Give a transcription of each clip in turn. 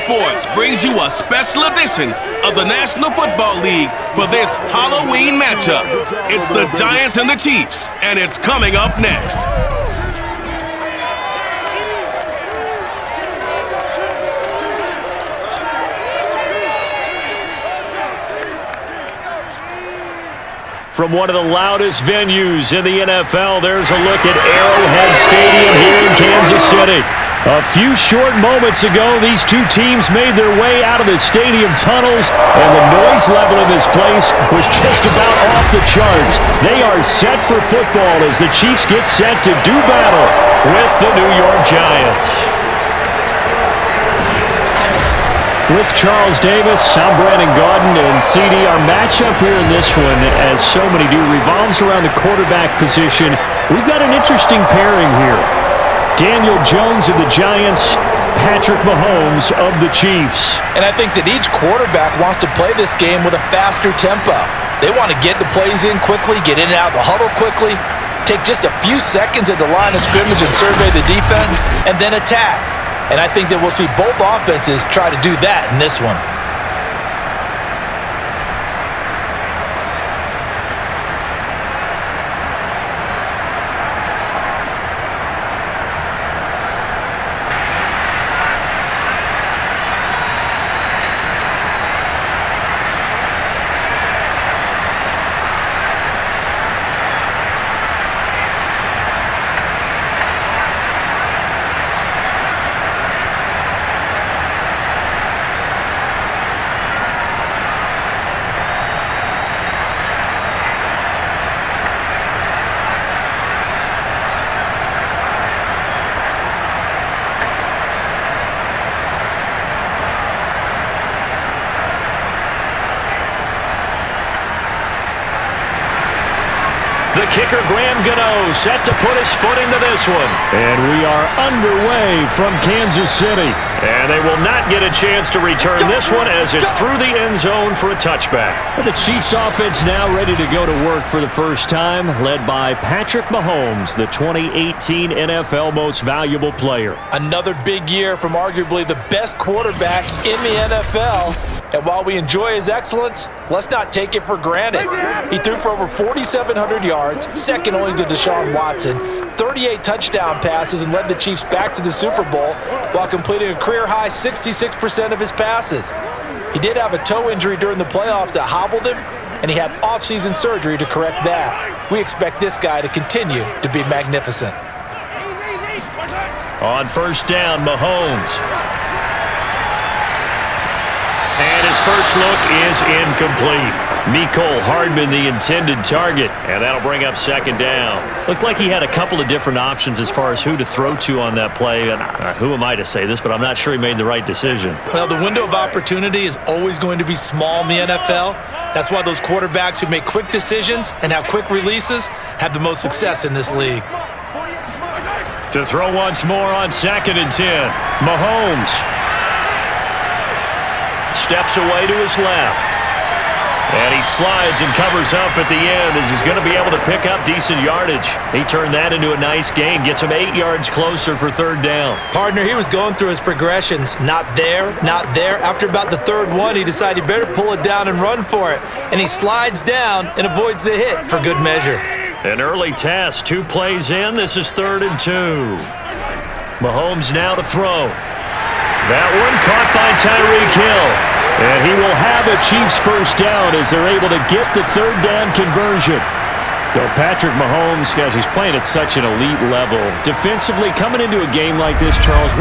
Sports brings you a special edition of the National Football League for this Halloween matchup. It's the Giants and the Chiefs, and it's coming up next. From one of the loudest venues in the NFL, there's a look at Arrowhead Stadium here in Kansas City. A few short moments ago, these two teams made their way out of the stadium tunnels, and the noise level in this place was just about off the charts. They are set for football as the Chiefs get set to do battle with the New York Giants. With Charles Davis, I'm Brandon Gaudin, and CD, our matchup here in this one, as so many do, revolves around the quarterback position. We've got an interesting pairing here. Daniel Jones of the Giants, Patrick Mahomes of the Chiefs. And I think that each quarterback wants to play this game with a faster tempo. They want to get the plays in quickly, get in and out of the huddle quickly, take just a few seconds at the line of scrimmage and survey the defense, and then attack. And I think that we'll see both offenses try to do that in this one. The kicker, Graham Gano, set to put his foot into this one. And we are underway from Kansas City. And they will not get a chance to return this one as it's through the end zone for a touchback. The Chiefs offense now ready to go to work for the first time, led by Patrick Mahomes, the 2018 NFL Most Valuable Player. Another big year from arguably the best quarterback in the NFL. And while we enjoy his excellence, let's not take it for granted. He threw for over 4,700 yards, second only to Deshaun Watson, 38 touchdown passes, and led the Chiefs back to the Super Bowl while completing a career-high 66% of his passes. He did have a toe injury during the playoffs that hobbled him, and he had off-season surgery to correct that. We expect this guy to continue to be magnificent. On first down, Mahomes. And his first look is incomplete. Mecole Hardman, the intended target, and that'll bring up second down. Looked like he had a couple of different options as far as who to throw to on that play. And who am I to say this, but I'm not sure he made the right decision. Well, the window of opportunity is always going to be small in the NFL. That's why those quarterbacks who make quick decisions and have quick releases have the most success in this league. To throw once more on 2nd and 10. Mahomes steps away to his left. And he slides and covers up at the end as he's going to be able to pick up decent yardage. He turned that into a nice gain, gets him 8 yards closer for third down. Partner, he was going through his progressions. Not there, not there. After about the third one, he decided he better pull it down and run for it. And he slides down and avoids the hit for good measure. An early test, 2 plays in. This is 3rd and 2. Mahomes now to throw. That one caught by Tyreek Hill. And he will have a Chiefs first down as they're able to get the third down conversion. Patrick Mahomes, guys, he's playing at such an elite level. Defensively, coming into a game like this, Charles,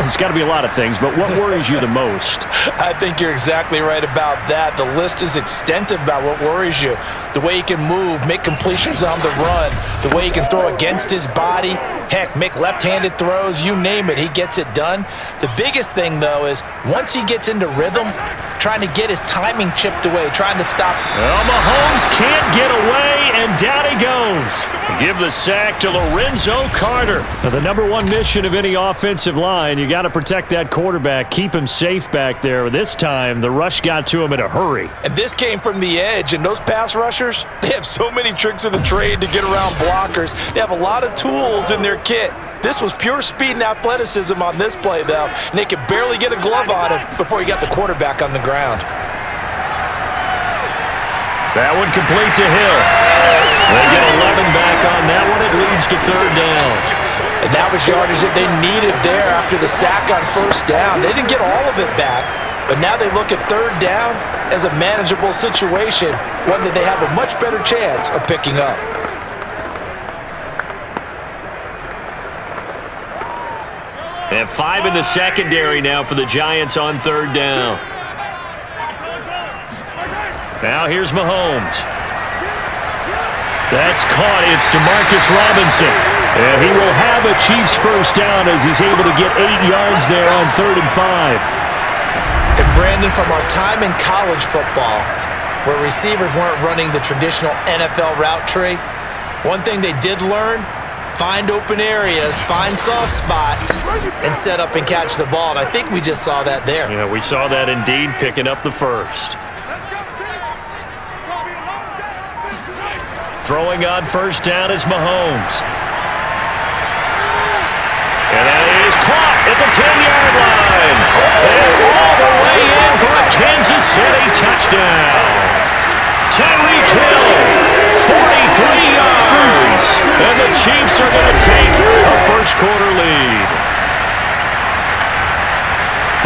it's got to be a lot of things, but what worries you the most? I think you're exactly right about that. The list is extensive about what worries you. The way he can move, make completions on the run, the way he can throw against his body, heck, make left-handed throws, you name it, he gets it done. The biggest thing, though, is once he gets into rhythm, trying to get his timing chipped away, trying to stop. Well, Mahomes can't get away, and down he goes. Give the sack to Lorenzo Carter. Now, the #1 mission of any offensive line, you got to protect that quarterback, keep him safe back there. This time, the rush got to him in a hurry. And this came from the edge, and those pass rushers, they have so many tricks of the trade to get around blockers. They have a lot of tools in their kit. This was pure speed and athleticism on this play, though, and they could barely get a glove on him before he got the quarterback on the ground. That one complete to Hill. They get 11 back on that one. It leads to third down. And that was yardage that they needed there after the sack on first down. They didn't get all of it back, but now they look at third down as a manageable situation, one that they have a much better chance of picking up. And 5 in the secondary now for the Giants on third down. Now here's Mahomes. That's caught. It's DeMarcus Robinson. And he will have a Chiefs first down as he's able to get 8 yards there on 3rd and 5. And Brandon, from our time in college football, where receivers weren't running the traditional NFL route tree, one thing they did learn: find open areas, find soft spots, and set up and catch the ball. And I think we just saw that there. Yeah, we saw that indeed, picking up the first. Throwing on first down is Mahomes. And that is caught at the 10-yard line. And all the way in for a Kansas City touchdown. Tyreek Hill, 43 yards. And the Chiefs are going to take a first-quarter lead.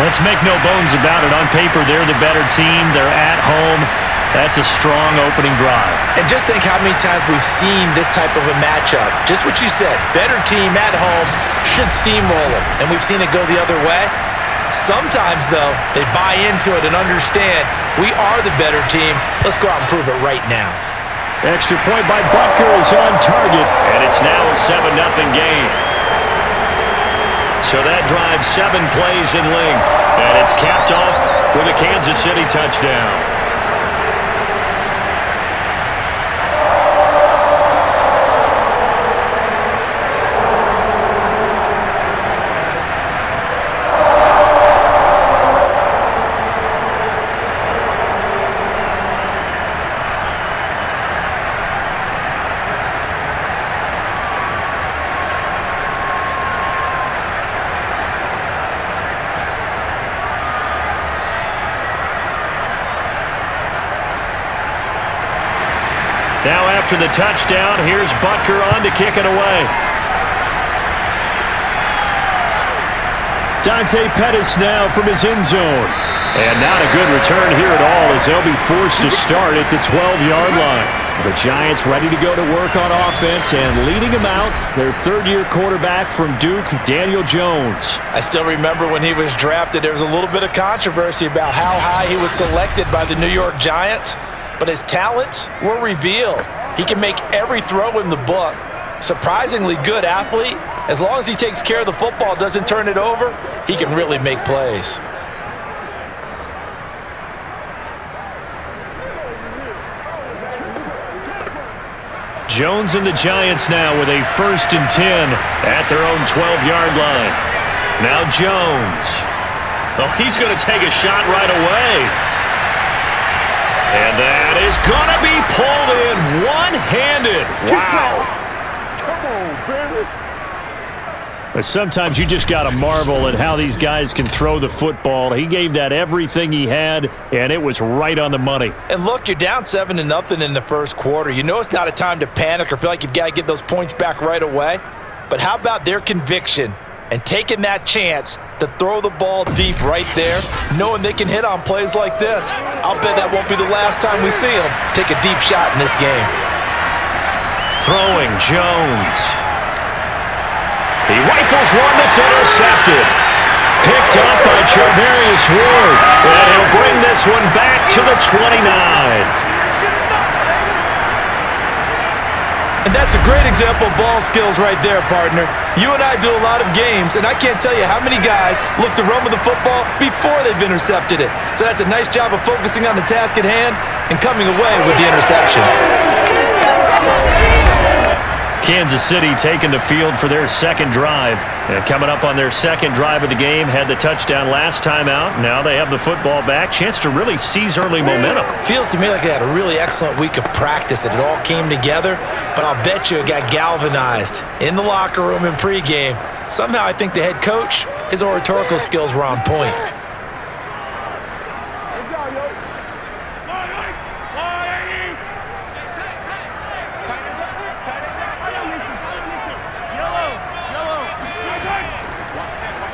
Let's make no bones about it. On paper, they're the better team. They're at home. That's a strong opening drive. And just think how many times we've seen this type of a matchup. Just what you said, better team at home should steamroll them. And we've seen it go the other way. Sometimes, though, they buy into it and understand we are the better team. Let's go out and prove it right now. Extra point by Butker is on target, and it's now a 7-0 game. So that drives 7 plays in length, and it's capped off with a Kansas City touchdown. Now after the touchdown, here's Butker on to kick it away. Dante Pettis now from his end zone. And not a good return here at all as they'll be forced to start at the 12-yard line. The Giants ready to go to work on offense, and leading them out, their third-year quarterback from Duke, Daniel Jones. I still remember when he was drafted, there was a little bit of controversy about how high he was selected by the New York Giants. But his talents were revealed. He can make every throw in the book. Surprisingly good athlete. As long as he takes care of the football, doesn't turn it over, he can really make plays. Jones and the Giants now with a 1st and 10 at their own 12-yard line. Now Jones. Oh, he's going to take a shot right away. And that is going to be pulled in one-handed. Wow. Come on, baby. But sometimes you just got to marvel at how these guys can throw the football. He gave that everything he had, and it was right on the money. And look, you're down 7-0 in the first quarter. You know it's not a time to panic or feel like you've got to get those points back right away. But how about their conviction and taking that chance to throw the ball deep right there, knowing they can hit on plays like this? I'll bet that won't be the last time we see them take a deep shot in this game. Throwing Jones. He rifles one that's intercepted. Picked up by Charvarius Ward. And he'll bring this one back to the 29. And that's a great example of ball skills right there, partner. You and I do a lot of games, and I can't tell you how many guys look to run with the football before they've intercepted it. So that's a nice job of focusing on the task at hand and coming away with the interception. Kansas City taking the field for their second drive. And coming up on their second drive of the game, had the touchdown last time out. Now they have the football back. Chance to really seize early momentum. Feels to me like they had a really excellent week of practice, that it all came together. But I'll bet you it got galvanized in the locker room in pregame. Somehow I think the head coach, his oratorical skills were on point.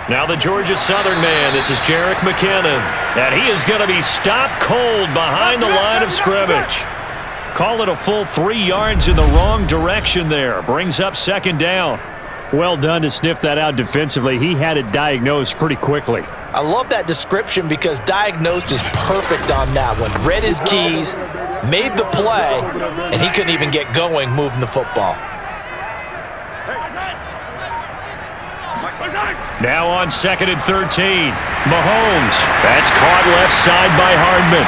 Now the Georgia Southern man, this is Jerick McKinnon. And he is going to be stopped cold behind the line of scrimmage. Call it a full 3 yards in the wrong direction there. Brings up second down. Well done to sniff that out defensively. He had it diagnosed pretty quickly. I love that description because diagnosed is perfect on that one. Read his keys, made the play, and he couldn't even get going moving the football. Now on 2nd and 13. Mahomes. That's caught left side by Hardman.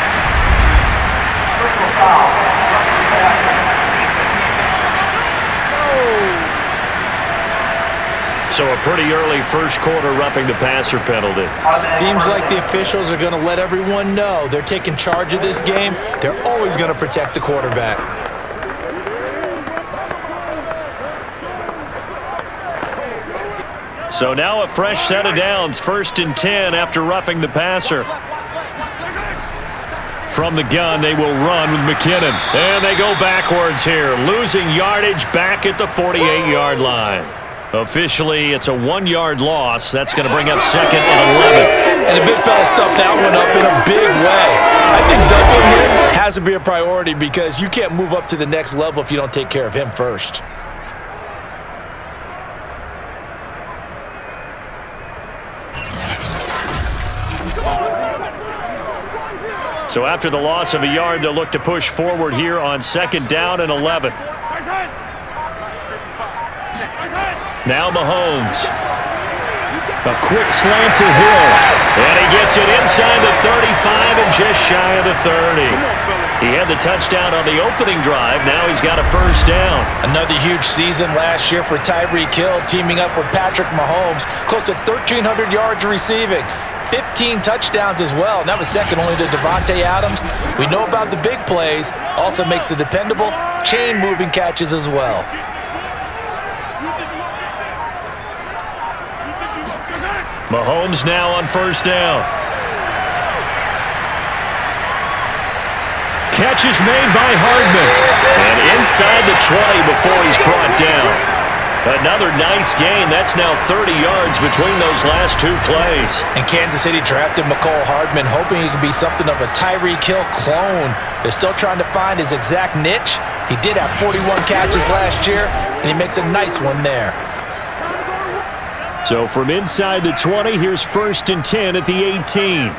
So a pretty early first quarter roughing the passer penalty. Seems like the officials are going to let everyone know they're taking charge of this game. They're always going to protect the quarterback. So now a fresh set of downs, 1st and 10 after roughing the passer. From the gun, they will run with McKinnon. And they go backwards here, losing yardage back at the 48-yard line. Officially, it's a 1-yard loss. That's going to bring up 2nd and 11. And the big fella stuffed that one up in a big way. I think doubling him has to be a priority because you can't move up to the next level if you don't take care of him first. So after the loss of a yard, they'll look to push forward here on 2nd down and 11. Now Mahomes. A quick slant to Hill. And he gets it inside the 35 and just shy of the 30. He had the touchdown on the opening drive. Now he's got a first down. Another huge season last year for Tyreek Hill, teaming up with Patrick Mahomes. Close to 1,300 yards receiving. 15 touchdowns as well. That was second only to Devontae Adams. We know about the big plays. Also makes the dependable chain-moving catches as well. Mahomes now on first down. Catch is made by Hardman. And inside the 20 before he's brought down. Another nice gain. That's now 30 yards between those last 2 plays. And Kansas City drafted McCole Hardman, hoping he could be something of a Tyreek Hill clone. They're still trying to find his exact niche. He did have 41 catches last year, and he makes a nice one there. So from inside the 20, here's 1st and 10 at the 18.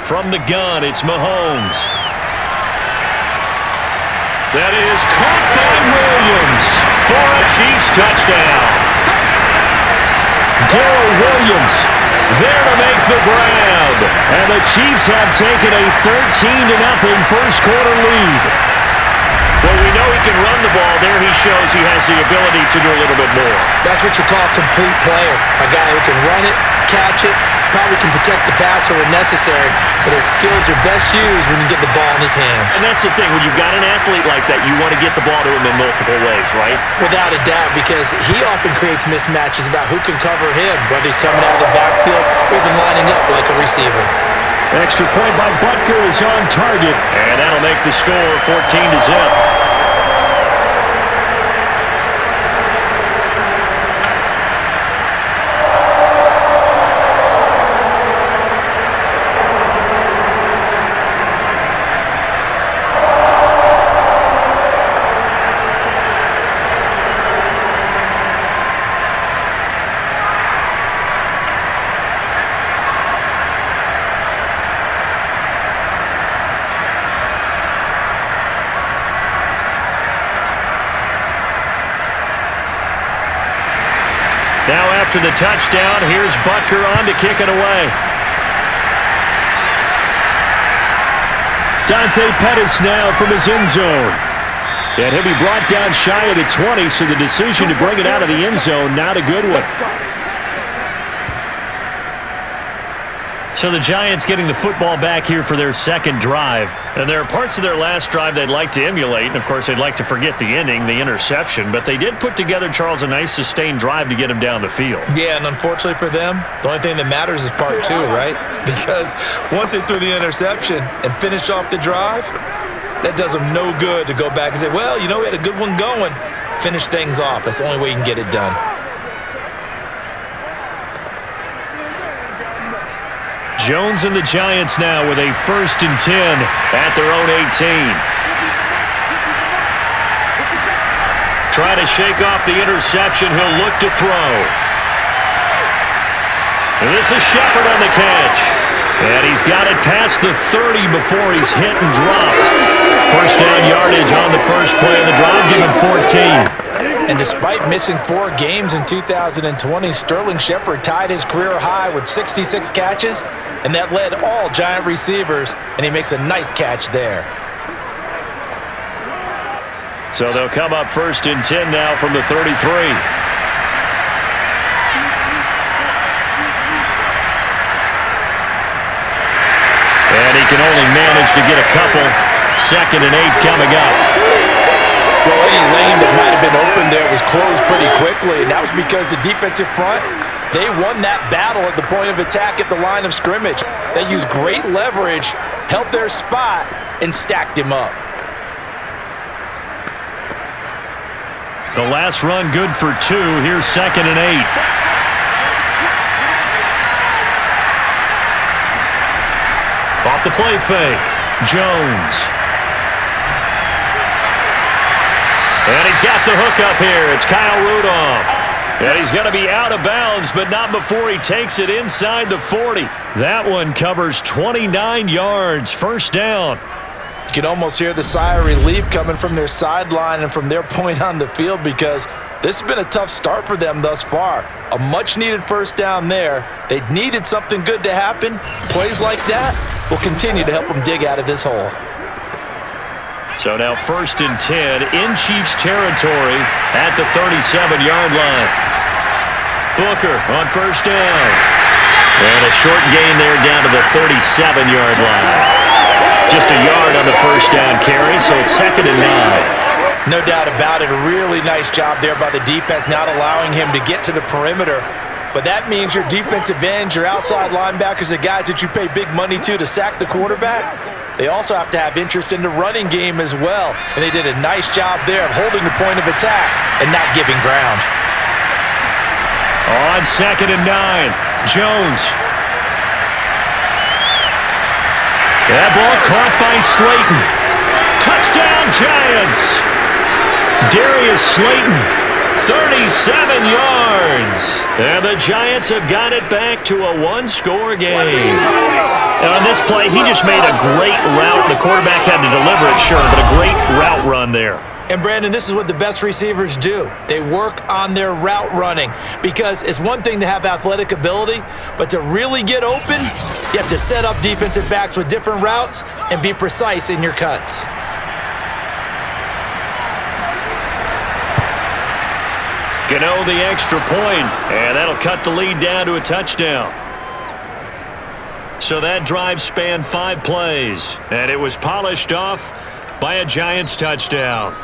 From the gun, it's Mahomes. That is caught by Williams for a Chiefs touchdown. Darrell Williams there to make the grab. And the Chiefs have taken a 13-0 first quarter lead. Well, we know he can run the ball. There he shows he has the ability to do a little bit more. That's what you call a complete player. A guy who can run it, catch it, probably can protect the passer when necessary, but his skills are best used when you get the ball in his hands. And that's the thing. When you've got an athlete like that, you want to get the ball to him in multiple ways, right? Without a doubt, because he often creates mismatches about who can cover him, whether he's coming out of the backfield or even lining up like a receiver. Extra point by Butker is on target, and that'll make the score 14-0. Now after the touchdown, here's Butker on to kick it away. Dante Pettis now from his end zone. And he'll be brought down shy of the 20, so the decision to bring it out of the end zone, not a good one. So the Giants getting the football back here for their second drive. And there are parts of their last drive they'd like to emulate. And, of course, they'd like to forget the ending, the interception. But they did put together, Charles, a nice sustained drive to get him down the field. Yeah, and unfortunately for them, the only thing that matters is part two, right? Because once they threw the interception and finished off the drive, that does them no good to go back and say, well, you know, we had a good one going. Finish things off. That's the only way you can get it done. Jones and the Giants now with a 1st and 10 at their own 18. Try to shake off the interception. He'll look to throw. And this is Shepard on the catch. And he's got it past the 30 before he's hit and dropped. First down yardage on the first play of the drive. Give him 14. And despite missing 4 games in 2020, Sterling Shepard tied his career high with 66 catches, and that led all Giant receivers, and he makes a nice catch there. So they'll come up 1st and 10 now from the 33. And he can only manage to get a couple. 2nd and 8 coming up. Well, any lane that might have been open there was closed pretty quickly, and that was because the defensive front, they won that battle at the point of attack at the line of scrimmage. They used great leverage, held their spot, and stacked him up. The last run good for 2. Here's 2nd and 8. Off the play fake. Jones. And he's got the hook up here. It's Kyle Rudolph. And he's going to be out of bounds, but not before he takes it inside the 40. That one covers 29 yards. 1st down. You can almost hear the sigh of relief coming from their sideline and from their point on the field, because this has been a tough start for them thus far. A much-needed 1st down there. They needed something good to happen. Plays like that will continue to help them dig out of this hole. So now 1st and 10 in Chiefs territory at the 37-yard line. Booker on 1st down. And a short gain there down to the 37-yard line. Just a yard on the 1st down carry, so it's 2nd and 9. No doubt about it. A really nice job there by the defense, not allowing him to get to the perimeter. But that means your defensive ends, your outside linebackers, the guys that you pay big money to sack the quarterback, they also have to have interest in the running game as well. And they did a nice job there of holding the point of attack and not giving ground. On 2nd and 9, Jones. That ball caught by Slayton. Touchdown, Giants. Darius Slayton, 37 yards. And the Giants have got it back to a 1-score game. And on this play, he just made a great route. The quarterback had to deliver it, sure, but a great route run there. And, Brandon, this is what the best receivers do. They work on their route running, because it's one thing to have athletic ability, but to really get open, you have to set up defensive backs with different routes and be precise in your cuts. Gano the extra point, and that'll cut the lead down to a touchdown. So that drive spanned 5 plays, and it was polished off by a Giants touchdown.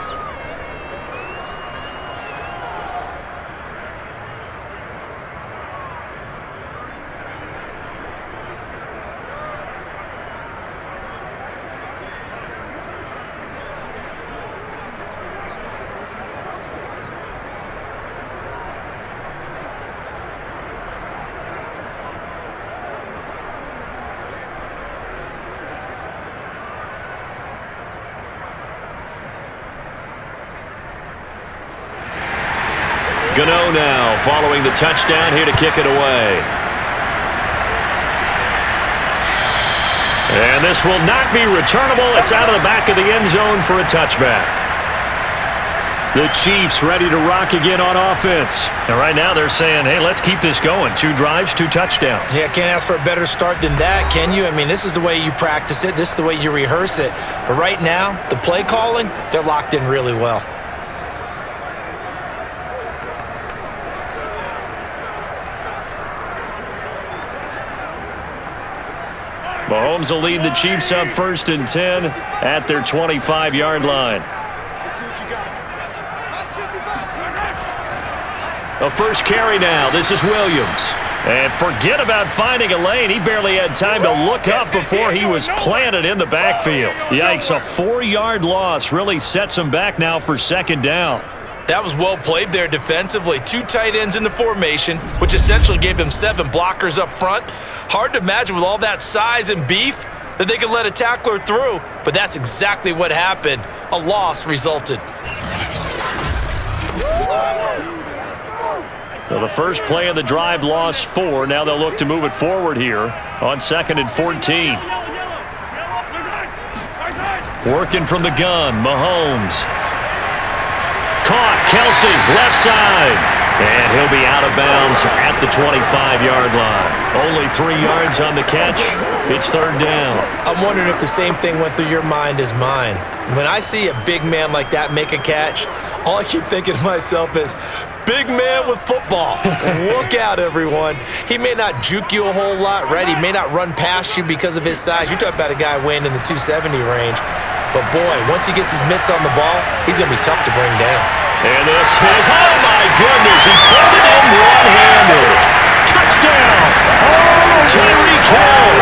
Gano now following the touchdown here to kick it away. And this will not be returnable. It's out of the back of the end zone for a touchback. The Chiefs ready to rock again on offense. And right now they're saying, hey, let's keep this going. 2 drives, 2 touchdowns. Yeah, can't ask for a better start than that, can you? I mean, this is the way you practice it. This is the way you rehearse it. But right now, the play calling, they're locked in really well. Mahomes will lead the Chiefs up 1st and 10 at their 25-yard line. The first carry now. This is Williams. And forget about finding a lane. He barely had time to look up before he was planted in the backfield. Yikes, a 4-yard loss really sets him back now for 2nd down. That was well played there defensively. 2 tight ends in the formation, which essentially gave them 7 blockers up front. Hard to imagine with all that size and beef that they could let a tackler through, but that's exactly what happened. A loss resulted. So the first play of the drive lost 4. Now they'll look to move it forward here on 2nd and 14. Working from the gun, Mahomes. Caught, Kelsey, left side. And he'll be out of bounds at the 25-yard line. Only 3 yards on the catch. It's 3rd down. I'm wondering if the same thing went through your mind as mine. When I see a big man like that make a catch, all I keep thinking to myself is, big man with football. Look out, everyone. He may not juke you a whole lot, right? He may not run past you because of his size. You're talking about a guy weighing in the 270 range. But, boy, once he gets his mitts on the ball, he's going to be tough to bring down. And this is, oh, my goodness, he put it in one-handed. Touchdown! Tyreek Hill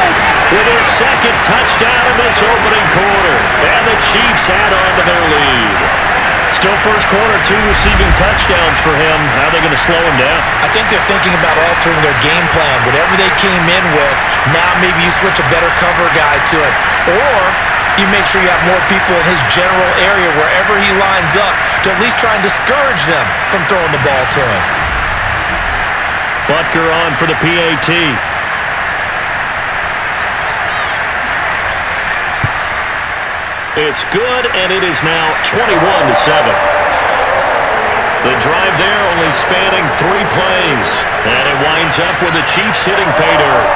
with his 2nd touchdown in this opening quarter. And the Chiefs add on to their lead. Still first quarter, 2 receiving touchdowns for him. How are they going to slow him down? I think they're thinking about altering their game plan. Whatever they came in with, now maybe you switch a better cover guy to it. Or you make sure you have more people in his general area wherever he lines up to at least try and discourage them from throwing the ball to him. Butker on for the PAT. It's good, and it is now 21-7. The drive there only spanning 3 plays, and it winds up with the Chiefs hitting pay dirt.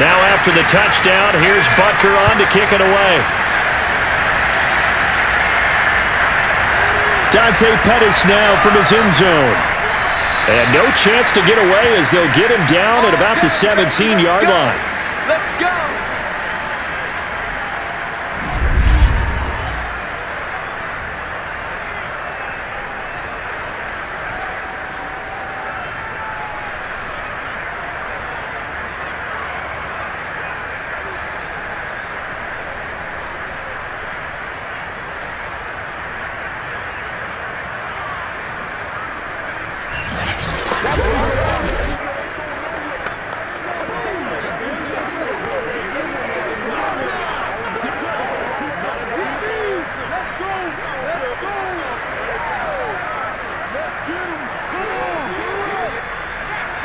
Now after the touchdown, here's Butker on to kick it away. Dante Pettis now from his end zone. And no chance to get away as they'll get him down at about the 17-yard line. Let's go!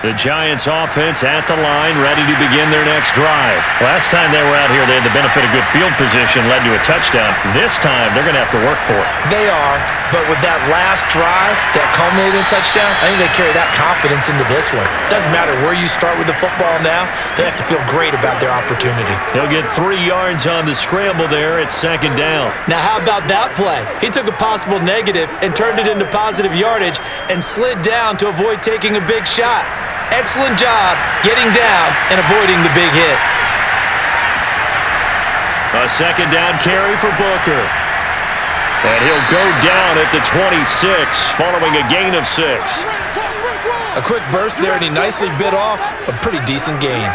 The Giants offense at the line, ready to begin their next drive. Last time they were out here, they had the benefit of good field position, led to a touchdown. This time, they're going to have to work for it. They are, but with that last drive, that culminated in touchdown, I think they carry that confidence into this one. Doesn't matter where you start with the football now, they have to feel great about their opportunity. They'll get 3 yards on the scramble there at 2nd down. Now, how about that play? He took a possible negative and turned it into positive yardage and slid down to avoid taking a big shot. Excellent job getting down and avoiding the big hit. A 2nd down carry for Booker. And he'll go down at the 26 following a gain of 6. A quick burst there, and he nicely bit off a pretty decent gain.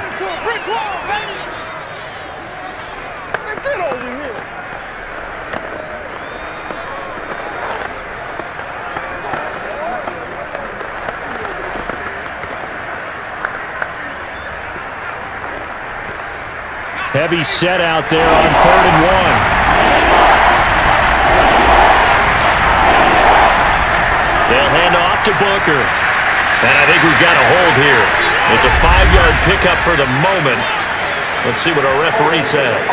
Heavy set out there on 3rd and 1. They'll hand off to Booker. And I think we've got a hold here. It's a 5-yard pickup for the moment. Let's see what our referee says.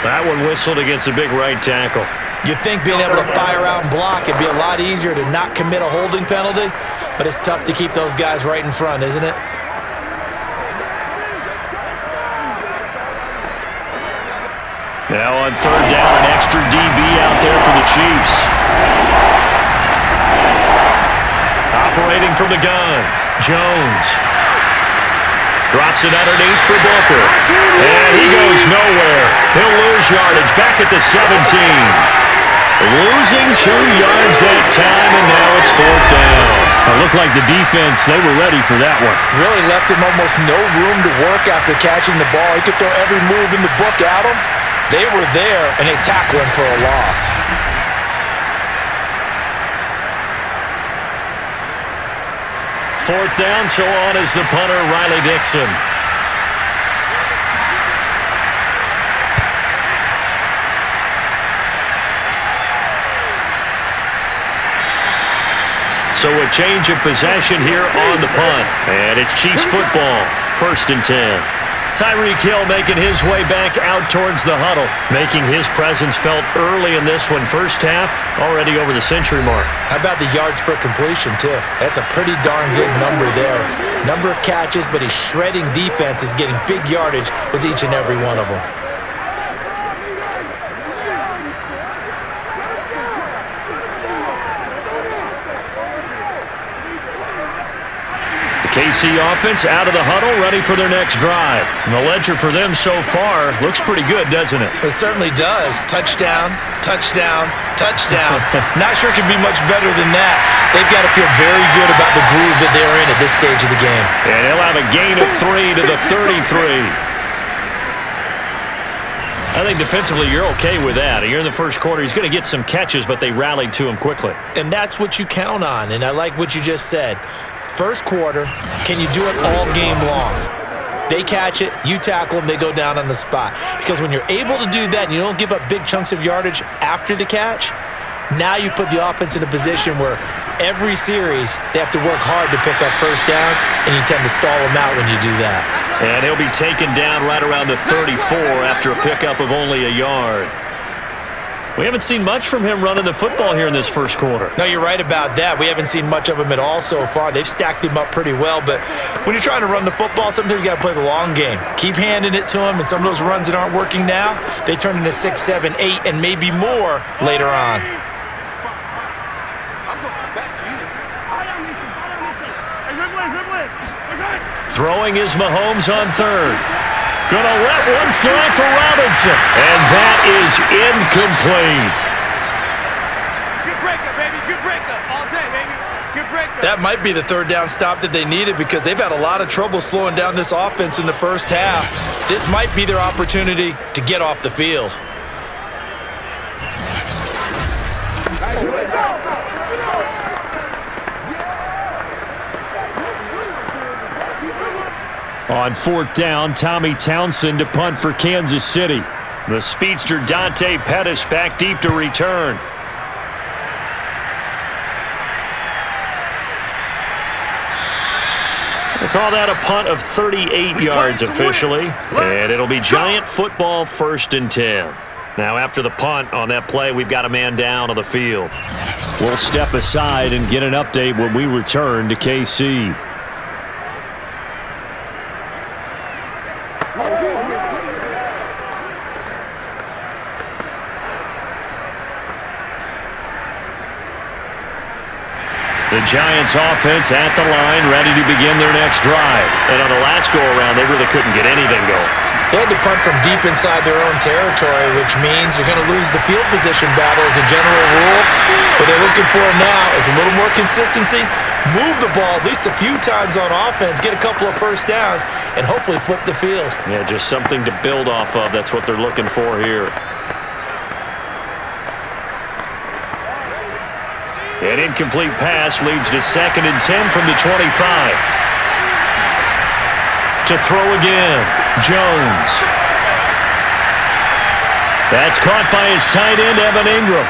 That one whistled against a big right tackle. You'd think being able to fire out and block it'd be a lot easier to not commit a holding penalty, but it's tough to keep those guys right in front, isn't it? Now on 3rd down, an extra DB out there for the Chiefs. Operating from the gun, Jones. Drops it underneath for Booker. And he goes nowhere. He'll lose yardage back at the 17. Losing 2 yards that time, and now it's 4th down. It looked like the defense, they were ready for that one. Really left him almost no room to work after catching the ball. He could throw every move in the book at him. They were there, and they tackled him for a loss. Fourth down, so on is the punter, Riley Dixon. So a change of possession here on the punt. And it's Chiefs football, 1st and 10. Tyreek Hill making his way back out towards the huddle. Making his presence felt early in this one. First half, already over the century mark. How about the yards per completion, too? That's a pretty darn good number there. Number of catches, but he's shredding defenses, getting big yardage with each and every one of them. KC offense out of the huddle, ready for their next drive. And the ledger for them so far looks pretty good, doesn't it? It certainly does. Touchdown, touchdown, touchdown. Not sure it can be much better than that. They've got to feel very good about the groove that they're in at this stage of the game. And he'll have a gain of 3 to the 33. I think defensively you're okay with that. Here in the first quarter, he's going to get some catches, but they rallied to him quickly. And that's what you count on, and I like what you just said. First quarter, can you do it all game long? They catch it, you tackle them, they go down on the spot. Because when you're able to do that and you don't give up big chunks of yardage after the catch, now you put the offense in a position where every series they have to work hard to pick up first downs, and you tend to stall them out when you do that. And he'll be taken down right around the 34 after a pickup of only a yard. We haven't seen much from him running the football here in this first quarter. No, you're right about that. We haven't seen much of him at all so far. They've stacked him up pretty well, but when you're trying to run the football, sometimes you got to play the long game. Keep handing it to him, and some of those runs that aren't working now, they turn into 6, 7, 8, and maybe more later on. Throwing is Mahomes on 3rd. Gonna let one fly for Robinson. And that is incomplete. Good breaker, baby. Good breaker. All day, baby. Good breaker. That might be the 3rd down stop that they needed because they've had a lot of trouble slowing down this offense in the first half. This might be their opportunity to get off the field. On 4th down, Tommy Townsend to punt for Kansas City. The speedster Dante Pettis back deep to return. We'll call that a punt of 38 yards officially. And it'll be Giant football, 1st and 10. Now after the punt on that play, we've got a man down on the field. We'll step aside and get an update when we return to KC. The Giants offense at the line, ready to begin their next drive. And on the last go-around, they really couldn't get anything going. They had to punt from deep inside their own territory, which means you're going to lose the field position battle as a general rule. What they're looking for now is a little more consistency, move the ball at least a few times on offense, get a couple of first downs, and hopefully flip the field. Yeah, just something to build off of. That's what they're looking for here. An incomplete pass leads to 2nd and 10 from the 25. To throw again, Jones. That's caught by his tight end, Evan Ingram.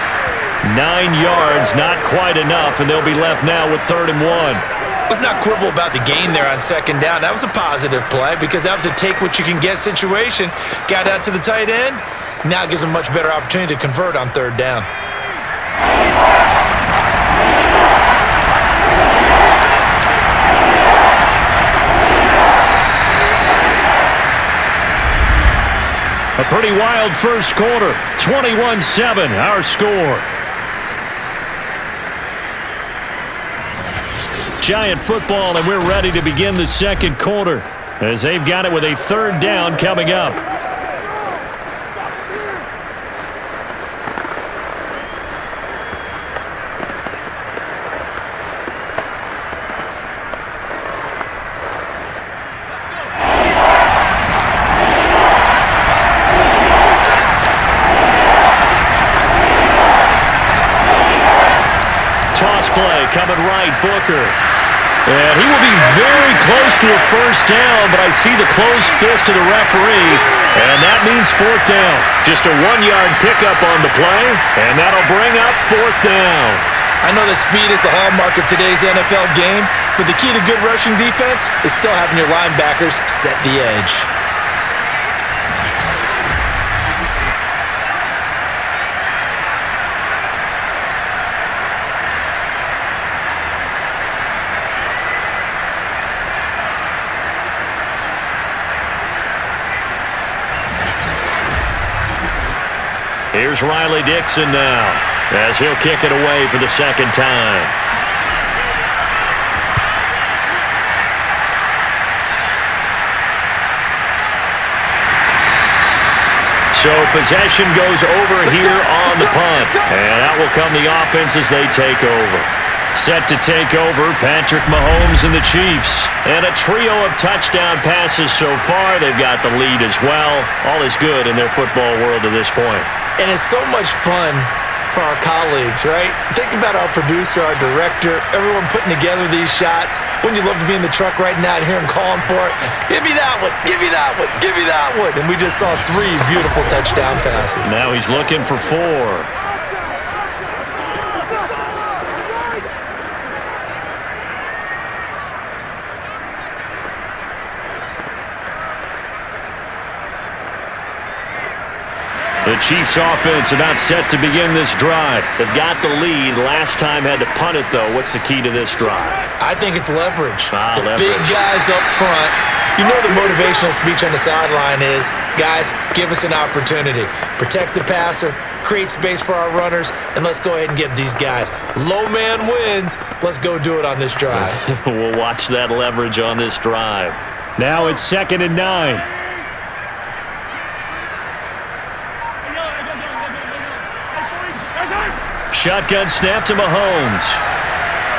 9 yards, not quite enough, and they'll be left now with 3rd and 1. Let's not quibble about the gain there on 2nd down. That was a positive play because that was a take-what-you-can-get situation. Got out to the tight end. Now it gives them a much better opportunity to convert on 3rd down. A pretty wild first quarter. 21-7, our score. Giant football, and we're ready to begin the second quarter as they've got it with a 3rd down coming up. Toss play coming right, Booker. And he will be very close to a first down, but I see the closed fist of the referee, and that means 4th down. Just a 1-yard pickup on the play, and that'll bring up 4th down. I know that speed is the hallmark of today's NFL game, but the key to good rushing defense is still having your linebackers set the edge. Here's Riley Dixon now, as he'll kick it away for the 2nd time. So possession goes over here on the punt, and out will come the offense as they take over. Set to take over, Patrick Mahomes and the Chiefs. And a trio of touchdown passes so far. They've got the lead as well. All is good in their football world to this point. And it's so much fun for our colleagues, right? Think about our producer, our director, everyone putting together these shots. Wouldn't you love to be in the truck right now and hear him calling for it? Give me that one, give me that one, give me that one. And we just saw 3 beautiful touchdown passes. Now he's looking for 4. The Chiefs offense about set to begin this drive. They've got the lead. Last time had to punt it, though. What's the key to this drive? I think it's leverage. Leverage. Big guys up front. You know the motivational speech on the sideline is, guys, give us an opportunity. Protect the passer, create space for our runners, and let's go ahead and get these guys. Low man wins. Let's go do it on this drive. We'll watch that leverage on this drive. Now it's 2nd and 9. Shotgun snap to Mahomes.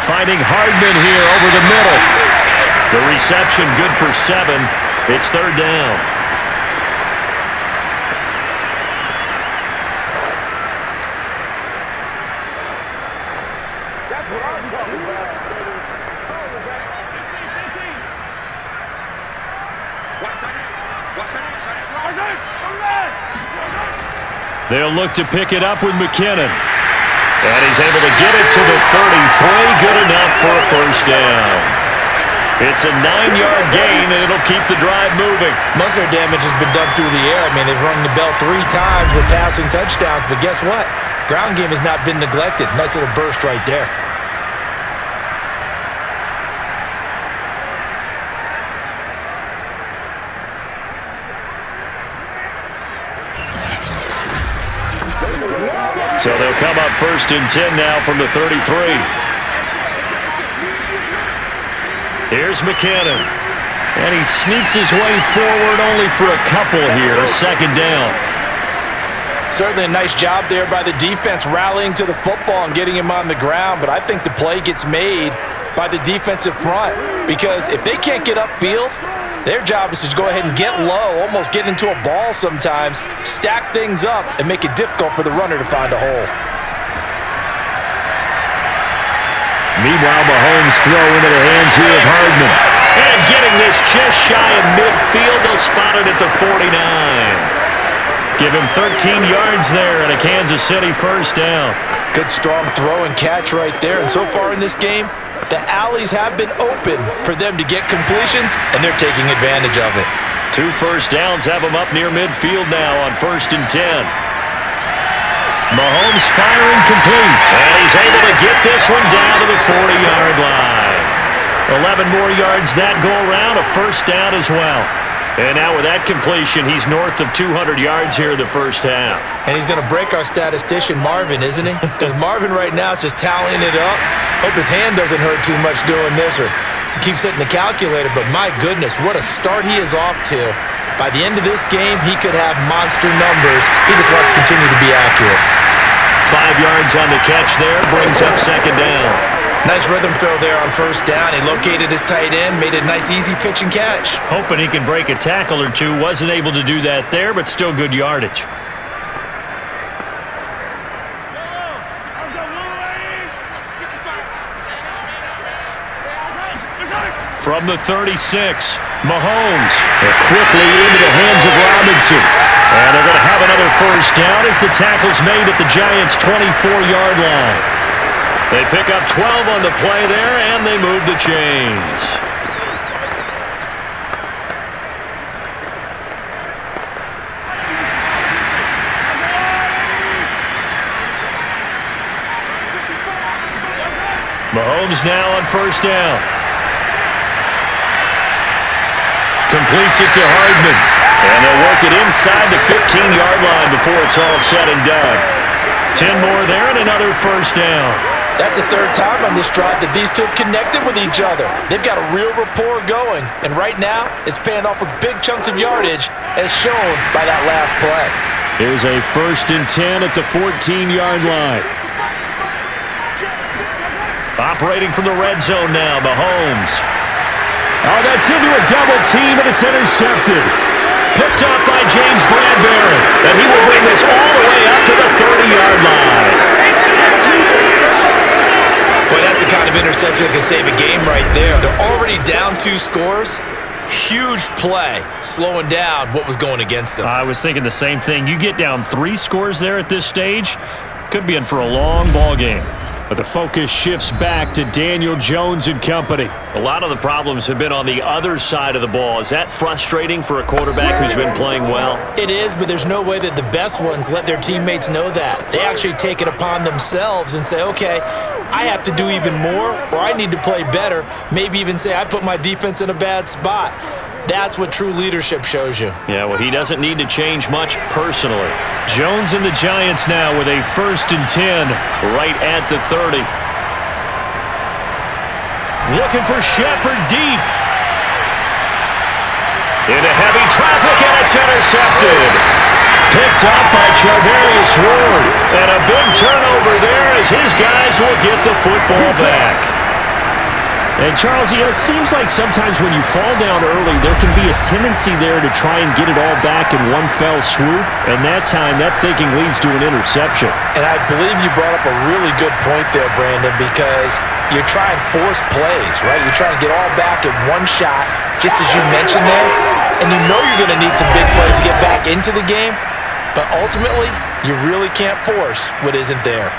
Finding Hardman here over the middle. The reception good for 7. It's 3rd down. That's what I'm talking about. They'll look to pick it up with McKinnon. And he's able to get it to the 33. Good enough for a first down. It's a 9-yard gain, and it'll keep the drive moving. Most of their damage has been done through the air. I mean, they've rung the bell 3 times with passing touchdowns, but guess what? Ground game has not been neglected. Nice little burst right there. So they'll come up 1st and 10 now from the 33. Here's McKinnon. And he sneaks his way forward only for a couple here. 2nd down. Certainly a nice job there by the defense rallying to the football and getting him on the ground, but I think the play gets made by the defensive front because if they can't get upfield, their job is to go ahead and get low, almost get into a ball sometimes, stack things up, and make it difficult for the runner to find a hole. Meanwhile, Mahomes throw into the hands here of Hardman. And And getting this just shy of midfield, they'll spot it at the 49. Give him 13 yards there and a Kansas City first down. Good strong throw and catch right there. And so far in this game, the alleys have been open for them to get completions, and they're taking advantage of it. 2 first downs have them up near midfield now on 1st and 10. Mahomes firing complete. And he's able to get this one down to the 40-yard line. 11 more yards that go around, a first down as well. And now with that completion, he's north of 200 yards here in the first half. And he's going to break our statistician, Marvin, isn't he? Because Marvin right now is just tallying it up. Hope his hand doesn't hurt too much doing this, or he keeps hitting the calculator. But my goodness, what a start he is off to. By the end of this game, he could have monster numbers. He just wants to continue to be accurate. 5 yards on the catch there, brings up second down. Nice rhythm throw there on first down. He located his tight end, made it a nice easy pitch and catch. Hoping he can break a tackle or two. Wasn't able to do that there, but still good yardage. From the 36, Mahomes. And quickly into the hands of Robinson. And they're going to have another first down as the tackle's made at the Giants' 24-yard line. They pick up 12 on the play there, and they move the chains. Mahomes now on first down. Completes it to Hardman. And they'll work it inside the 15-yard line before it's all said and done. 10 more there and another first down. That's the third time on this drive that these two have connected with each other. They've got a real rapport going, and right now it's paying off with big chunks of yardage as shown by that last play. Here's a 1st and 10 at the 14-yard line. Operating from the red zone now, Mahomes. Oh, that's into a double team, and it's intercepted. Picked up by James Bradbury, and he will bring this all the way up to the 30-yard line. Boy, that's the kind of interception that can save a game right there. They're already down 2 scores. Huge play, slowing down what was going against them. I was thinking the same thing. You get down 3 scores there at this stage, could be in for a long ball game. But the focus shifts back to Daniel Jones and company. A lot of the problems have been on the other side of the ball. Is that frustrating for a quarterback who's been playing well? It is, but there's no way that the best ones let their teammates know that. They actually take it upon themselves and say, okay, I have to do even more, or I need to play better. Maybe even say I put my defense in a bad spot. That's what true leadership shows you. Yeah, well, he doesn't need to change much personally. Jones and the Giants now with a 1st and 10 right at the 30. Looking for Shepard deep. Into heavy traffic, and it's intercepted. Picked up by Charvarius Ward. And a big turnover there as his guys will get the football back. And Charles, you know, it seems like sometimes when you fall down early, there can be a tendency there to try and get it all back in one fell swoop. And that time, that thinking leads to an interception. And I believe you brought up a really good point there, Brandon, because you're trying to force plays, right? You're trying to get all back in one shot, just as you mentioned there. And you know you're going to need some big plays to get back into the game. But ultimately, you really can't force what isn't there.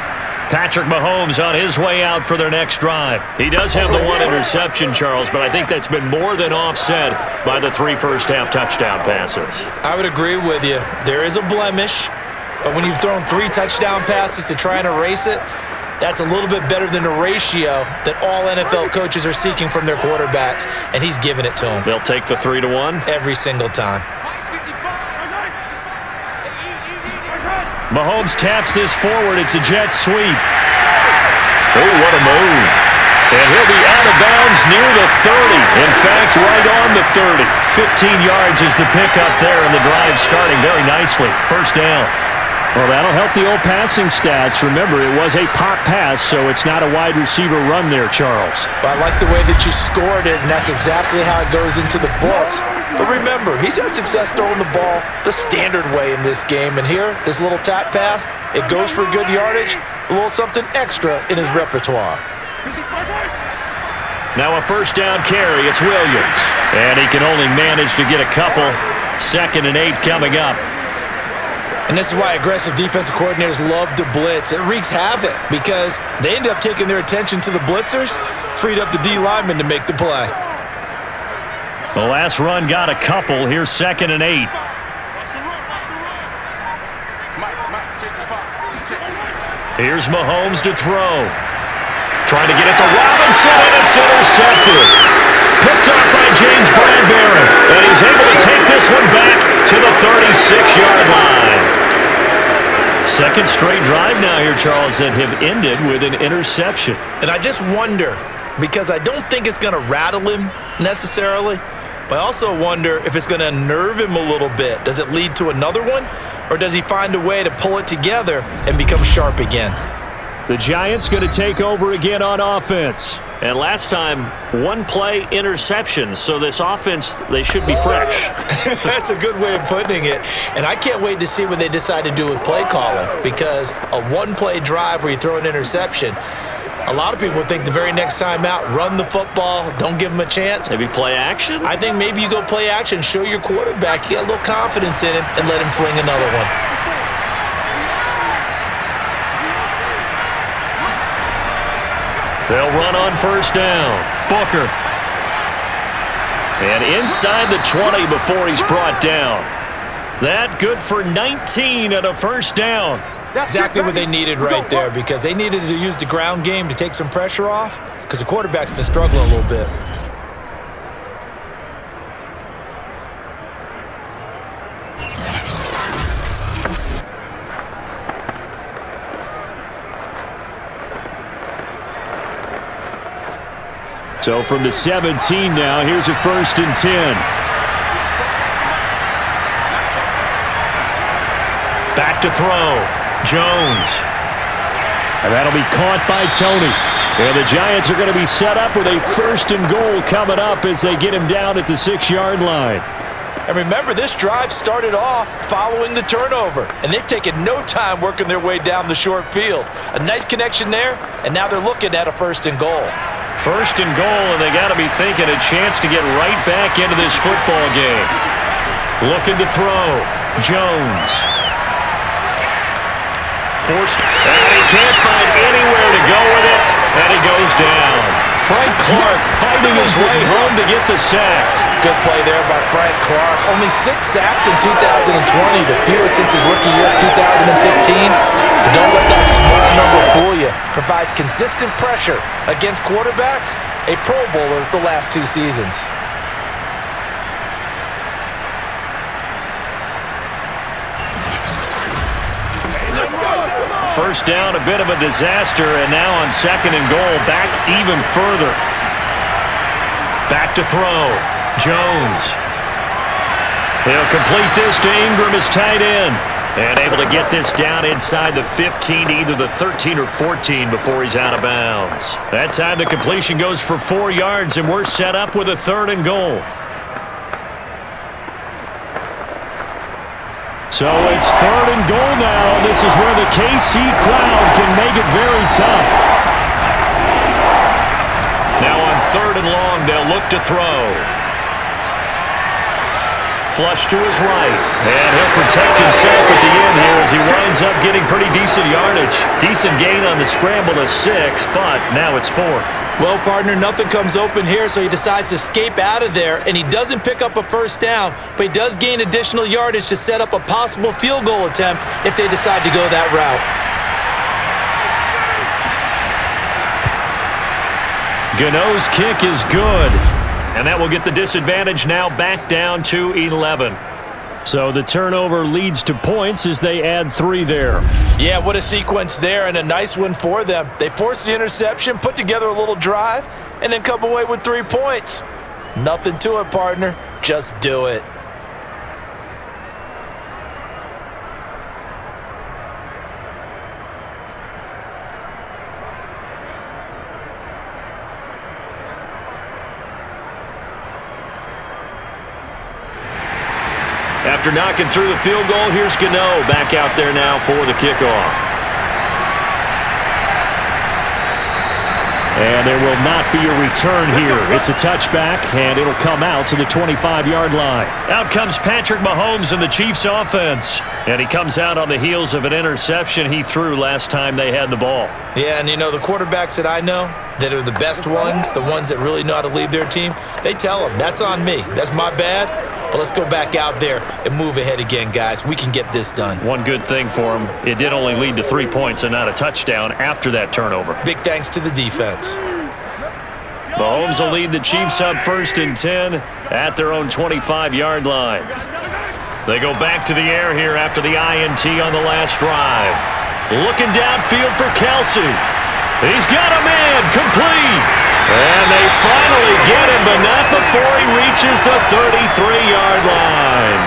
Patrick Mahomes on his way out for their next drive. He does have the 1 interception, Charles, but I think that's been more than offset by the 3 first-half touchdown passes. I would agree with you. There is a blemish, but when you've thrown 3 touchdown passes to try and erase it, that's a little bit better than the ratio that all NFL coaches are seeking from their quarterbacks, and he's giving it to them. They'll take the 3-1? Every single time. Mahomes taps this forward. It's a jet sweep. Oh, what a move. And he'll be out of bounds near the 30. In fact, right on the 30. 15 yards is the pickup there, and the drive starting very nicely. First down. Well, that'll help the old passing stats. Remember, it was a pop pass, so it's not a wide receiver run there, Charles. Well, I like the way that you scored it, and that's exactly how it goes into the books. But remember, he's had success throwing the ball the standard way in this game. And here, this little tap pass, it goes for good yardage, a little something extra in his repertoire. Now a first down carry. It's Williams. And he can only manage to get a couple. 2nd and 8 coming up. And this is why aggressive defensive coordinators love to blitz. It wreaks havoc because they end up taking their attention to the blitzers, freed up the D lineman to make the play. The last run got a couple. Here's 2nd and 8. Here's Mahomes to throw. Trying to get it to Robinson, and it's intercepted. Picked off by James Bradbury. And he's able to take this one back to the 36-yard line. Second straight drive now here, Charles, that have ended with an interception. And I just wonder, because I don't think it's going to rattle him necessarily, but I also wonder if it's going to unnerve him a little bit. Does it lead to another one, or does he find a way to pull it together and become sharp again? The Giants going to take over again on offense. And last time, 1-play interceptions. So this offense, they should be fresh. That's a good way of putting it. And I can't wait to see what they decide to do with play calling, because a 1-play drive where you throw an interception, a lot of people think the very next time out, run the football, don't give them a chance. Maybe play action? I think maybe you go play action, show your quarterback, you get a little confidence in him, and let him fling another one. They'll run on first down. Booker. And inside the 20 before he's brought down. That good for 19 and a first down. Exactly what they needed right there, because they needed to use the ground game to take some pressure off, because the quarterback's been struggling a little bit. So from the 17 now, here's a 1st and 10. Back to throw. Jones. And that'll be caught by Tony. And the Giants are going to be set up with a 1st and goal coming up as they get him down at the 6-yard line. And remember, this drive started off following the turnover, and they've taken no time working their way down the short field. A nice connection there, and now they're looking at a 1st and goal. 1st and goal, and they got to be thinking a chance to get right back into this football game. Looking to throw. Jones. Forced, and he can't find anywhere to go with it, and he goes down. Frank Clark fighting his way home to get the sack. Good play there by Frank Clark. Only 6 sacks in 2020, the fewest since his rookie year of 2015. But don't let that small number fool you. Provides consistent pressure against quarterbacks. A Pro Bowler the last 2 seasons. First down, a bit of a disaster, and now on 2nd and goal, back even further. Back to throw. Jones. He'll complete this to Ingram, his tight end. And able to get this down inside the 15 to either the 13 or 14 before he's out of bounds. That time the completion goes for 4 yards, and we're set up with a 3rd and goal. So it's 3rd and goal now. This is where the KC crowd can make it very tough. Now on 3rd and long, they'll look to throw. Flush to his right, and he'll protect himself at the end here as he winds up getting pretty decent yardage. Decent gain on the scramble to 6, but now it's 4th. Well, partner, nothing comes open here, so he decides to escape out of there, and he doesn't pick up a 1st down, but he does gain additional yardage to set up a possible field goal attempt if they decide to go that route. Gano's kick is good. And that will get the disadvantage now back down to 11. So the turnover leads to points as they add 3 there. Yeah, what a sequence there, and a nice one for them. They force the interception, put together a little drive, and then come away with 3 points. Nothing to it, partner. Just do it. After knocking through the field goal, here's Gano back out there now for the kickoff. And there will not be a return here. It's a touchback, and it'll come out to the 25-yard line. Out comes Patrick Mahomes in the Chiefs offense. And he comes out on the heels of an interception he threw last time they had the ball. Yeah, and you know, the quarterbacks that I know that are the best ones, the ones that really know how to lead their team, they tell them, that's on me. That's my bad. But let's go back out there and move ahead again, guys. We can get this done. One good thing for him, it did only lead to 3 points and not a touchdown after that turnover. Big thanks to the defense. Mahomes will lead the Chiefs up 1st and 10 at their own 25-yard line. They go back to the air here after the INT on the last drive. Looking downfield for Kelsey. He's got a man, complete. And they finally get him, but not before he reaches the 33-yard line.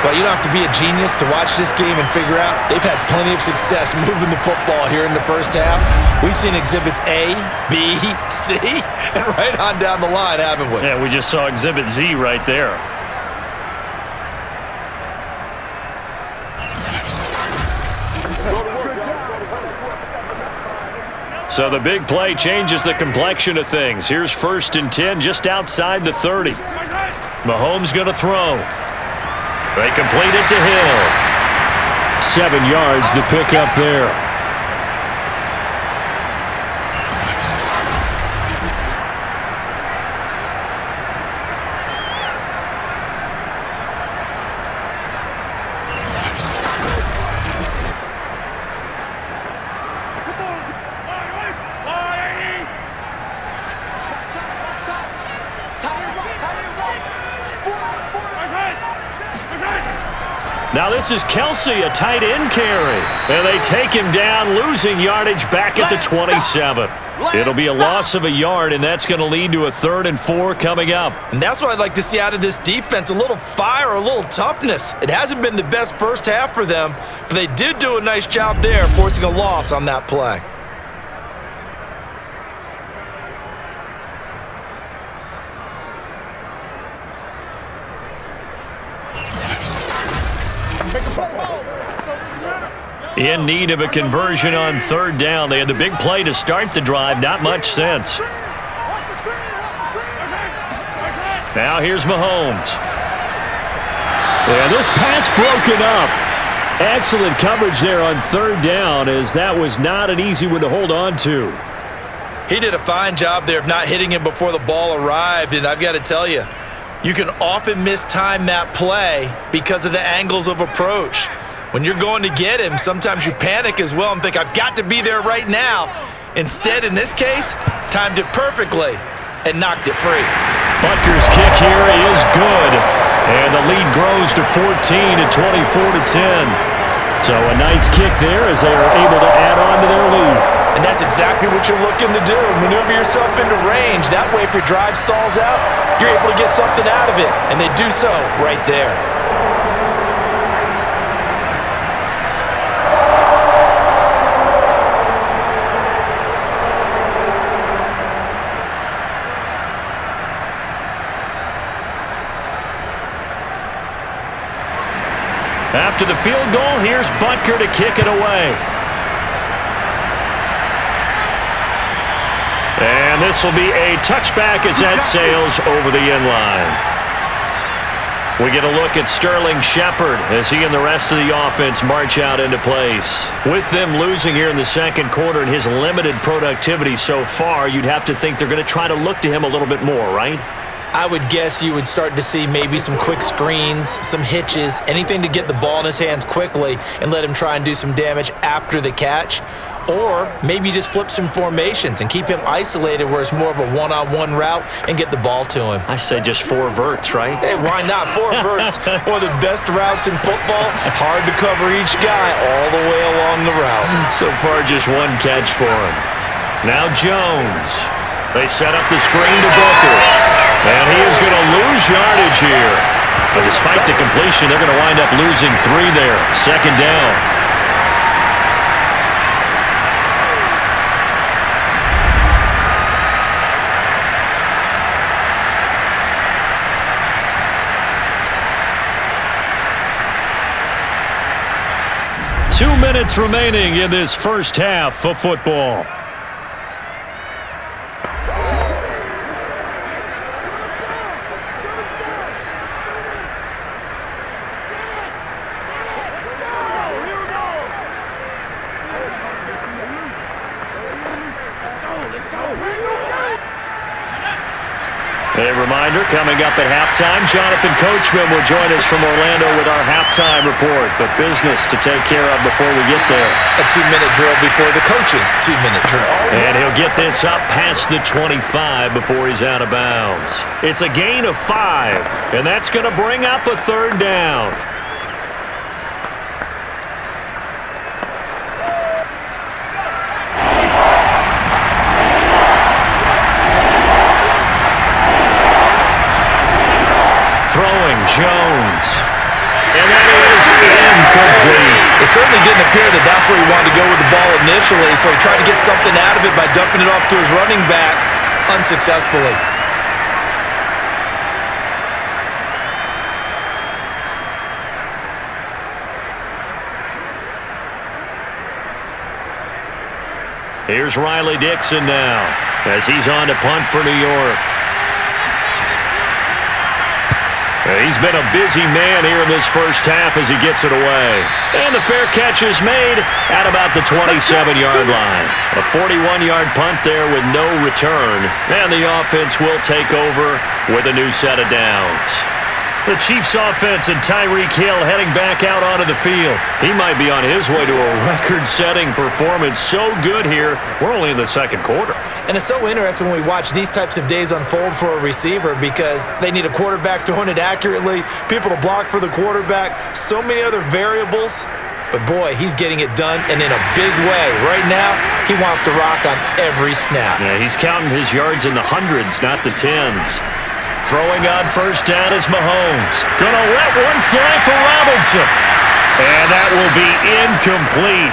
Well, you don't have to be a genius to watch this game and figure out they've had plenty of success moving the football here in the first half. We've seen exhibits A, B, C, and right on down the line, haven't we? Yeah, we just saw exhibit Z right there. So the big play changes the complexion of things. Here's 1st and 10 just outside the 30. Mahomes going to throw. They complete it to Hill. 7 yards to pick up there. Now this is Kelsey, a tight end carry. And they take him down, losing yardage back at the 27. It'll be a loss of a yard, and that's going to lead to a 3rd and 4 coming up. And that's what I'd like to see out of this defense, a little fire, a little toughness. It hasn't been the best first half for them, but they did do a nice job there, forcing a loss on that play. In need of a conversion on 3rd down. They had the big play to start the drive. Not much sense. Now here's Mahomes. And this pass broken up. Excellent coverage there on 3rd down, as that was not an easy one to hold on to. He did a fine job there of not hitting him before the ball arrived, and I've got to tell you, you can often mistime that play because of the angles of approach. When you're going to get him, sometimes you panic as well and think, I've got to be there right now. Instead, in this case, timed it perfectly and knocked it free. Butker's kick here is good. And the lead grows to 14 at 24-10. So a nice kick there as they are able to add on to their lead. And that's exactly what you're looking to do. Maneuver yourself into range. That way, if your drive stalls out, you're able to get something out of it. And they do so right there. After the field goal, here's Butker to kick it away. And this will be a touchback as that sails over the end line. We get a look at Sterling Shepard as he and the rest of the offense march out into place. With them losing here in the second quarter and his limited productivity so far, you'd have to think they're going to try to look to him a little bit more, right? I would guess you would start to see maybe some quick screens, some hitches, anything to get the ball in his hands quickly and let him try and do some damage after the catch. Or maybe just flip some formations and keep him isolated where it's more of a one-on-one route and get the ball to him. I say just 4 verts, right? Hey, why not? 4 verts, one of the best routes in football. Hard to cover each guy all the way along the route. So far, just 1 catch for him. Now Jones. They set up the screen to Booker. And he is going to lose yardage here. But despite the completion, they're going to wind up losing 3 there. 2nd down. Two minutes remaining in this first half of football. Reminder, coming up at halftime, Jonathan Coachman will join us from Orlando with our halftime report. But business to take care of before we get there. A 2-minute drill before the coach's 2-minute drill. And he'll get this up past the 25 before he's out of bounds. It's a gain of 5, and that's going to bring up a third down. Throwing Jones. And that is incomplete. It certainly didn't appear that that's where he wanted to go with the ball initially, so he tried to get something out of it by dumping it off to his running back unsuccessfully. Here's Riley Dixon now as he's on to punt for New York. He's been a busy man here in this first half as he gets it away. And the fair catch is made at about the 27-yard line. A 41-yard punt there with no return. And the offense will take over with a new set of downs. The Chiefs offense and Tyreek Hill heading back out onto the field. He might be on his way to a record-setting performance. So good here. We're only in the second quarter. And it's so interesting when we watch these types of days unfold for a receiver because they need a quarterback throwing it accurately, people to block for the quarterback, so many other variables. But boy, he's getting it done and in a big way. Right now, he wants to rock on every snap. Yeah, he's counting his yards in the hundreds, not the tens. Throwing on first down is Mahomes. Gonna let one fly for Robinson. And that will be incomplete.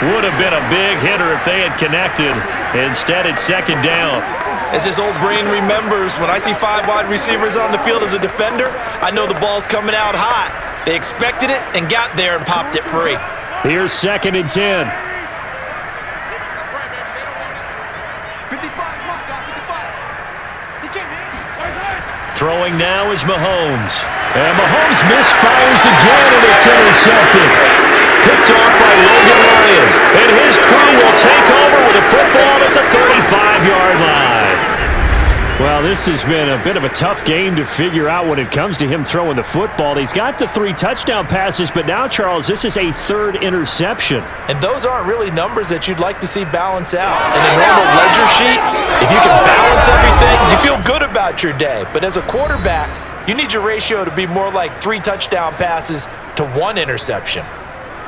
Would have been a big hitter if they had connected. Instead, it's second down. As his old brain remembers, when I see 5 wide receivers on the field as a defender, I know the ball's coming out hot. They expected it and got there and popped it free. Here's second and 10. That's right, baby. They don't want it. 55, come on, God, 55. He can't hit. Throwing now is Mahomes. And Mahomes misfires again, and it's intercepted. Picked off by Logan Ryan. And his crew will take over with a football at the 35-yard line. Well, this has been a bit of a tough game to figure out when it comes to him throwing the football. He's got the 3 touchdown passes, but now, Charles, this is a third interception. And those aren't really numbers that you'd like to see balance out. In a normal ledger sheet, if you can balance everything, you feel good about your day. But as a quarterback, you need your ratio to be more like 3 touchdown passes to 1 interception.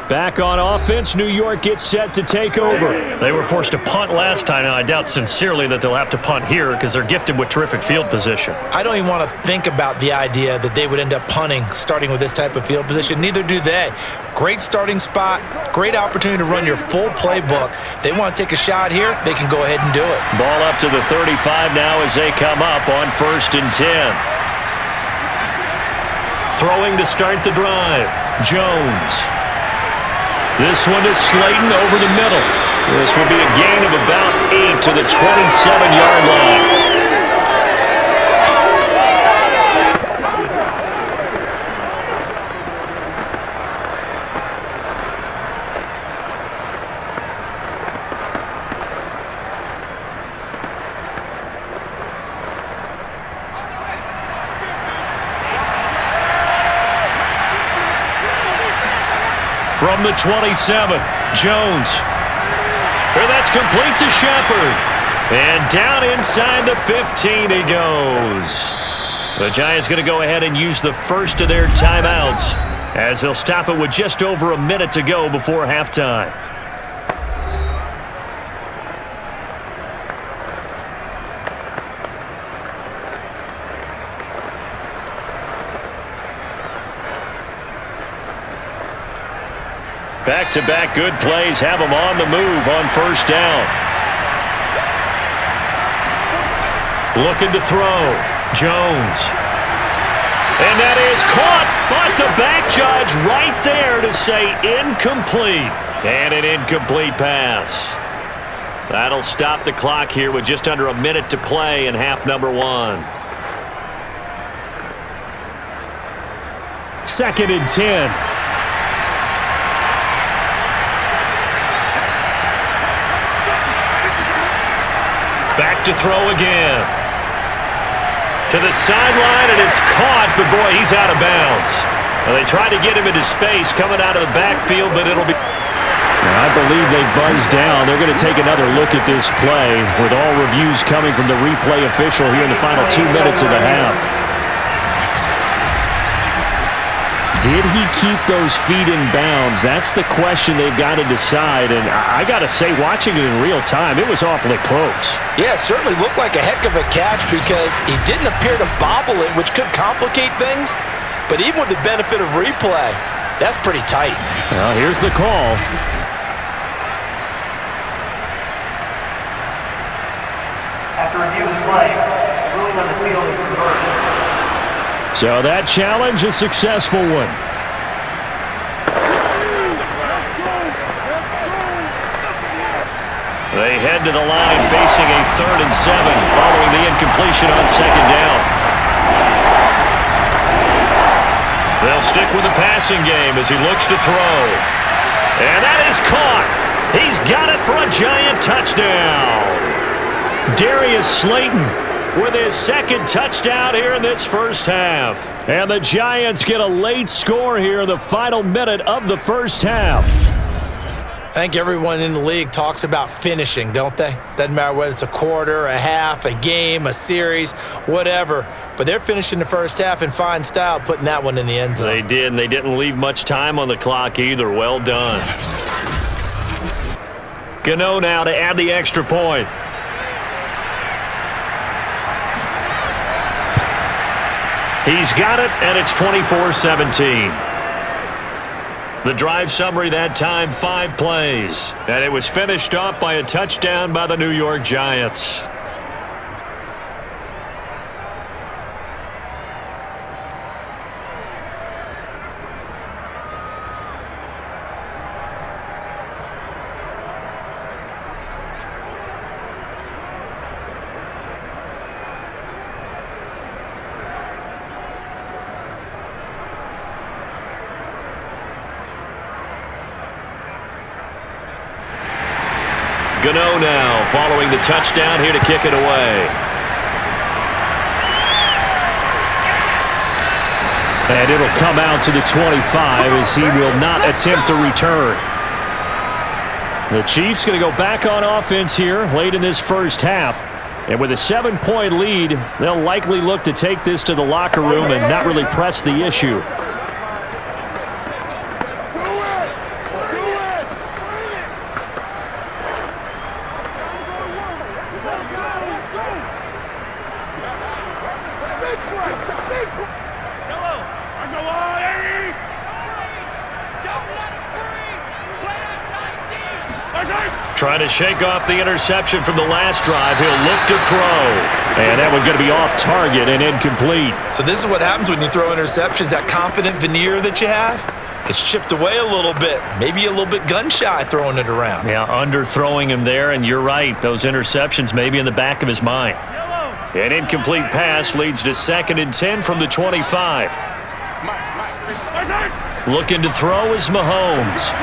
Back on offense, New York gets set to take over. They were forced to punt last time. Now, I doubt sincerely that they'll have to punt here because they're gifted with terrific field position. I don't even want to think about the idea that they would end up punting starting with this type of field position. Neither do they. Great starting spot, great opportunity to run your full playbook. If they want to take a shot here, they can go ahead and do it. Ball up to the 35 now as they come up on first and 10. Throwing to start the drive, Jones. This one is Slayton over the middle. This will be a gain of about 8 to the 27-yard line. From the 27, Jones. And that's complete to Shepard. And down inside the 15 he goes. The Giants going to go ahead and use the first of their timeouts as they'll stop it with just over a minute to go before halftime. Back-to-back good plays have them on the move on first down. Looking to throw. Jones. And that is caught, but the back judge right there to say incomplete. And an incomplete pass. That'll stop the clock here with just under a minute to play in half number 1. Second and 10. Back to throw again. To the sideline, and it's caught, but boy, he's out of bounds. Well, they tried to get him into space coming out of the backfield, but it'll be... I believe they buzzed down. They're going to take another look at this play with all reviews coming from the replay official here in the final 2 minutes of the half. Did he keep those feet in bounds? That's the question they've got to decide. And I got to say, watching it in real time, it was awfully close. Yeah, it certainly looked like a heck of a catch because he didn't appear to bobble it, which could complicate things. But even with the benefit of replay, that's pretty tight. Well, here's the call. After review of the play, ruling on the field is reversed. So that challenge, a successful one. They head to the line facing a 3rd and 7 following the incompletion on 2nd down. They'll stick with the passing game as he looks to throw. And that is caught. He's got it for a giant touchdown. Darius Slayton with his 2nd touchdown here in this first half. And the Giants get a late score here in the final minute of the first half. I think everyone in the league talks about finishing, don't they? Doesn't matter whether it's a quarter, a half, a game, a series, whatever. But they're finishing the first half in fine style, putting that one in the end zone. They did, and they didn't leave much time on the clock either. Well done. Gano now to add the extra point. He's got it, and it's 24-17. The drive summary that time, 5 plays. And it was finished off by a touchdown by the New York Giants. Gano now following the touchdown here to kick it away. And it'll come out to the 25 as he will not attempt to return. The Chiefs going to go back on offense here late in this first half. And with a 7-point lead, they'll likely look to take this to the locker room and not really press the issue. Trying to shake off the interception from the last drive. He'll look to throw. And that one's going to be off target and incomplete. So this is what happens when you throw interceptions. That confident veneer that you have gets chipped away a little bit. Maybe a little bit gun-shy throwing it around. Yeah, underthrowing him there, and you're right. Those interceptions may be in the back of his mind. An incomplete pass leads to 2nd and 10 from the 25. Looking to throw is Mahomes.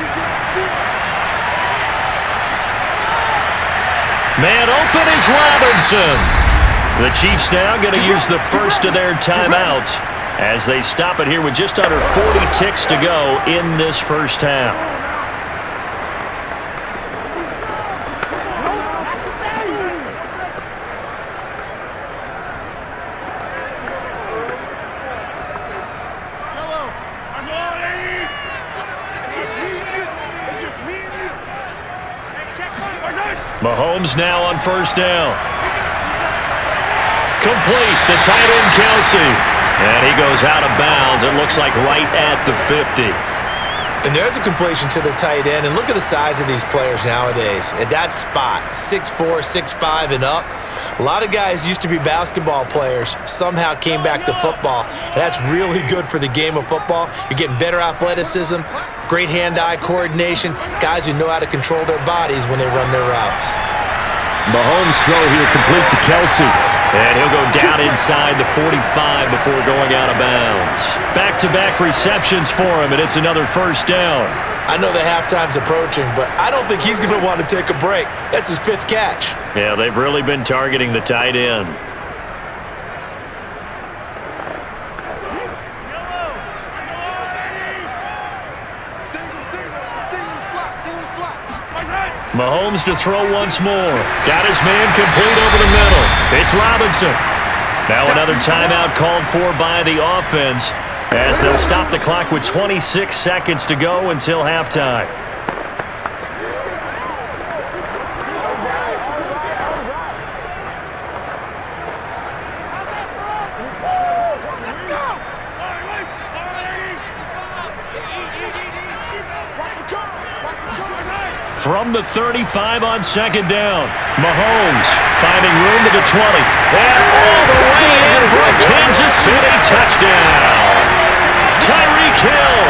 Man open is Robinson. The Chiefs now going to use the first of their timeouts as they stop it here with just under 40 ticks to go in this first half. Mahomes now on 1st down. Complete, the tight end Kelsey. And he goes out of bounds. It looks like right at the 50. And there's a completion to the tight end. And look at the size of these players nowadays. At that spot, 6'4", 6'5", and up. A lot of guys used to be basketball players, somehow came back to football. And that's really good for the game of football. You're getting better athleticism, great hand-eye coordination, guys who know how to control their bodies when they run their routes. Mahomes throw here complete to Kelsey. And he'll go down inside the 45 before going out of bounds. Back-to-back receptions for him, and it's another 1st down. I know the halftime's approaching, but I don't think he's going to want to take a break. That's his 5th catch. Yeah, they've really been targeting the tight end. Mahomes to throw once more. Got his man complete over the middle. It's Robinson. Now another timeout called for by the offense as they'll stop the clock with 26 seconds to go until halftime. From the 35 on second down, Mahomes finding room to the 20. And all the way in for a Kansas City touchdown. Tyreek Hill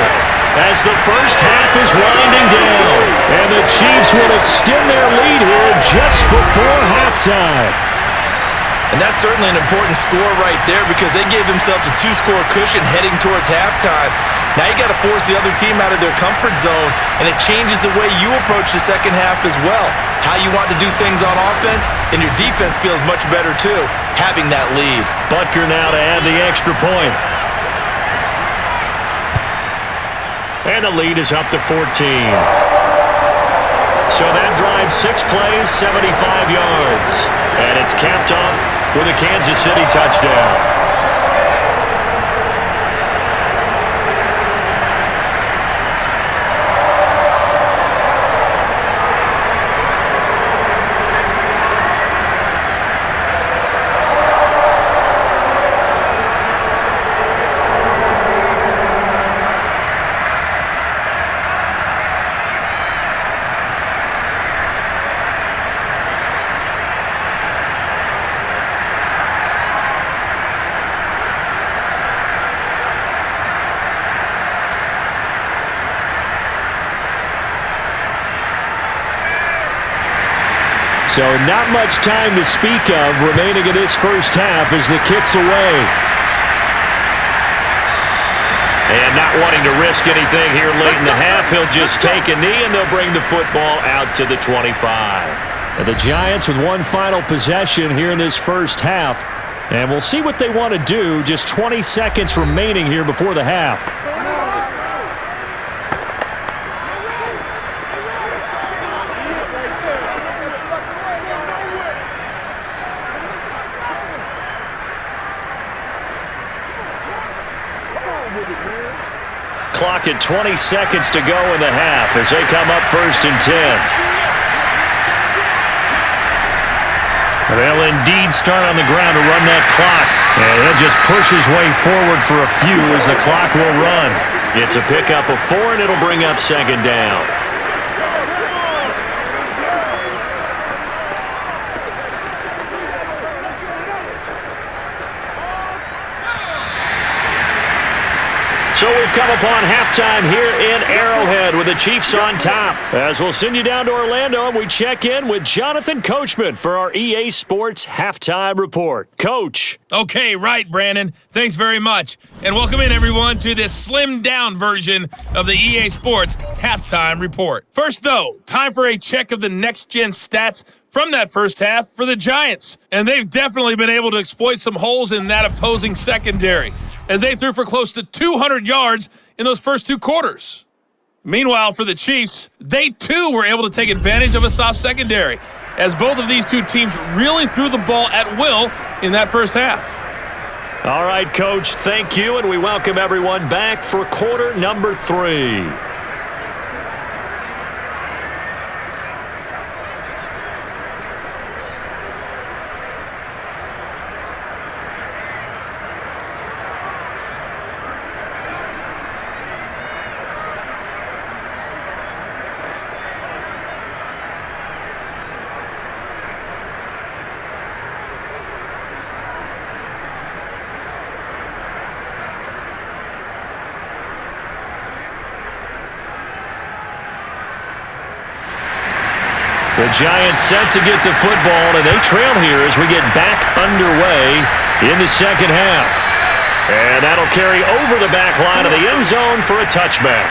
as the first half is winding down. And the Chiefs will extend their lead here just before halftime. And that's certainly an important score right there because they gave themselves a 2-score cushion heading towards halftime. Now you got to force the other team out of their comfort zone, and it changes the way you approach the second half as well. How you want to do things on offense, and your defense feels much better too, having that lead. Butker now to add the extra point. And the lead is up to 14. So that drives 6 plays, 75 yards. And it's capped off with a Kansas City touchdown. So not much time to speak of remaining in this first half as the kick's away. And not wanting to risk anything here late in the half, he'll just take a knee and they'll bring the football out to the 25. And the Giants with one final possession here in this first half. And we'll see what they want to do. Just 20 seconds remaining here before the half. Clock at 20 seconds to go in the half as they come up 1st and 10. They'll indeed start on the ground to run that clock. And he'll just push his way forward for a few as the clock will run. It's a pickup of 4 and it'll bring up 2nd down. So we've come upon halftime here in Arrowhead with the Chiefs on top. As we'll send you down to Orlando and we check in with Jonathan Coachman for our EA Sports Halftime Report. Coach. Okay, right, Brandon. Thanks very much. And welcome in, everyone, to this slimmed-down version of the EA Sports Halftime Report. First, though, time for a check of the next-gen stats from that first half for the Giants. And they've definitely been able to exploit some holes in that opposing secondary, as they threw for close to 200 yards in those first 2 quarters. Meanwhile, for the Chiefs, they too were able to take advantage of a soft secondary, as both of these two teams really threw the ball at will in that first half. All right, Coach, thank you, and we welcome everyone back for quarter number 3. The Giants set to get the football, and they trail here as we get back underway in the second half. And that'll carry over the back line of the end zone for a touchback.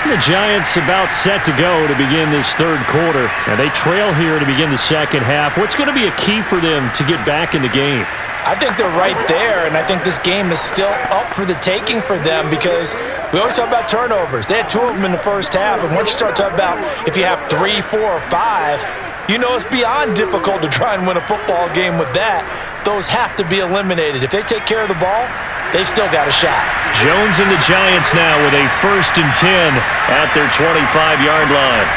The Giants about set to go to begin this third quarter, and they trail here to begin the second half. What's going to be a key for them to get back in the game? I think they're right there, and I think this game is still up for the taking for them because we always talk about turnovers. They had 2 of them in the first half, and once you start talking about if you have 3, 4, or 5, you know it's beyond difficult to try and win a football game with that. Those have to be eliminated. If they take care of the ball, they've still got a shot. Jones and the Giants now with a 1st and 10 at their 25-yard line.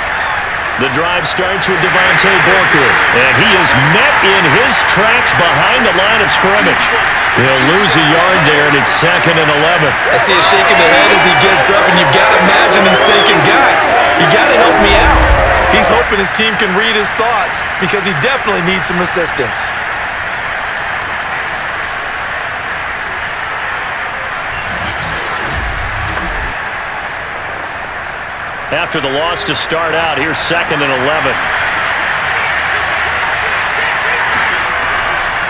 The drive starts with Devontae Booker, and he is met in his tracks behind the line of scrimmage. He'll lose a yard there, and it's 2nd and 11. I see a shaking the head as he gets up, and you've got to imagine he's thinking, guys, you got to help me out. He's hoping his team can read his thoughts because he definitely needs some assistance. After the loss to start out, here's 2nd and 11.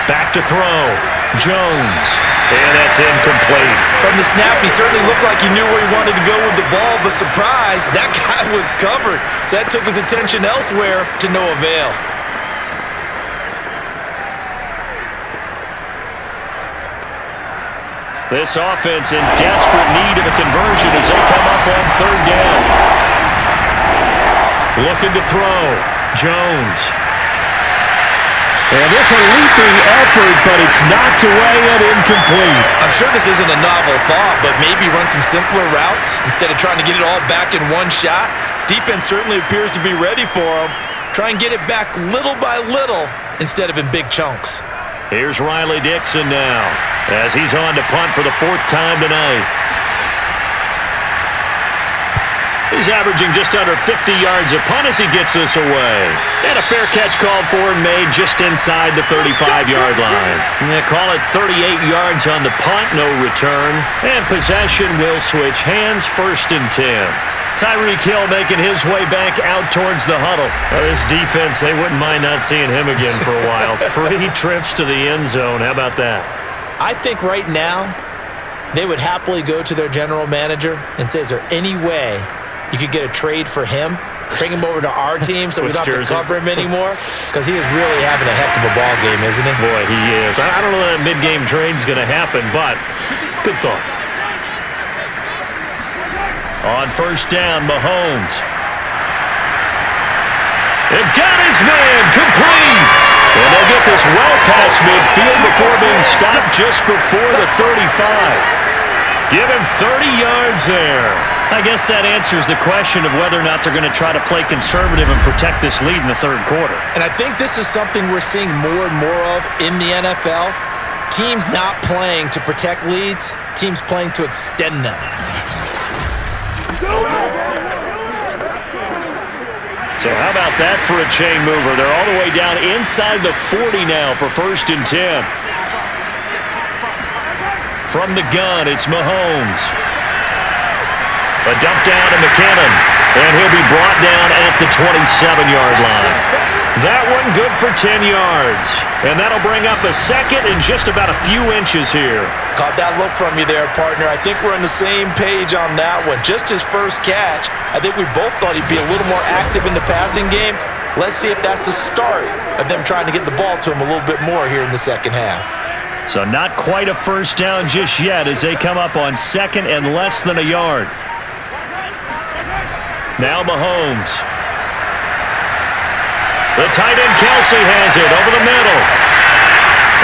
Back to throw. Jones. And that's incomplete. From the snap, he certainly looked like he knew where he wanted to go with the ball, but surprise, that guy was covered. So that took his attention elsewhere to no avail. This offense in desperate need of a conversion as they come up on 3rd down. Looking to throw. Jones. And it's a leaping effort, but it's knocked away and incomplete. I'm sure this isn't a novel thought, but maybe run some simpler routes instead of trying to get it all back in one shot. Defense certainly appears to be ready for him. Try and get it back little by little instead of in big chunks. Here's Riley Dixon now as he's on to punt for the 4th time tonight. He's averaging just under 50 yards a punt as he gets this away. And a fair catch called for and made just inside the 35-yard line. They call it 38 yards on the punt, no return. And possession will switch hands, 1st and 10. Tyreek Hill making his way back out towards the huddle. This defense, they wouldn't mind not seeing him again for a while. 3 trips to the end zone. How about that? I think right now they would happily go to their general manager and say, is there any way you could get a trade for him, bring him over to our team so we don't have to cover him anymore? Because he is really having a heck of a ball game, isn't he? Boy, he is. I don't know that mid-game trade's going to happen, but good thought. On 1st down, Mahomes. And got his man complete. And they'll get this well past midfield before being stopped just before the 35. Give him 30 yards there. I guess that answers the question of whether or not they're going to try to play conservative and protect this lead in the 3rd quarter. And I think this is something we're seeing more and more of in the NFL. Teams not playing to protect leads, teams playing to extend them. So how about that for a chain mover? They're all the way down inside the 40 now for 1st and 10. From the gun, it's Mahomes. A dump down to McKinnon, and he'll be brought down at the 27-yard line. That one good for 10 yards, and that'll bring up a 2nd and just about a few inches here. Caught that look from you there, partner. I think we're on the same page on that one. Just his first catch, I think we both thought he'd be a little more active in the passing game. Let's see if that's the start of them trying to get the ball to him a little bit more here in the 2nd half. So not quite a 1st down just yet as they come up on 2nd and less than a yard. Now Mahomes. The tight end Kelsey has it over the middle.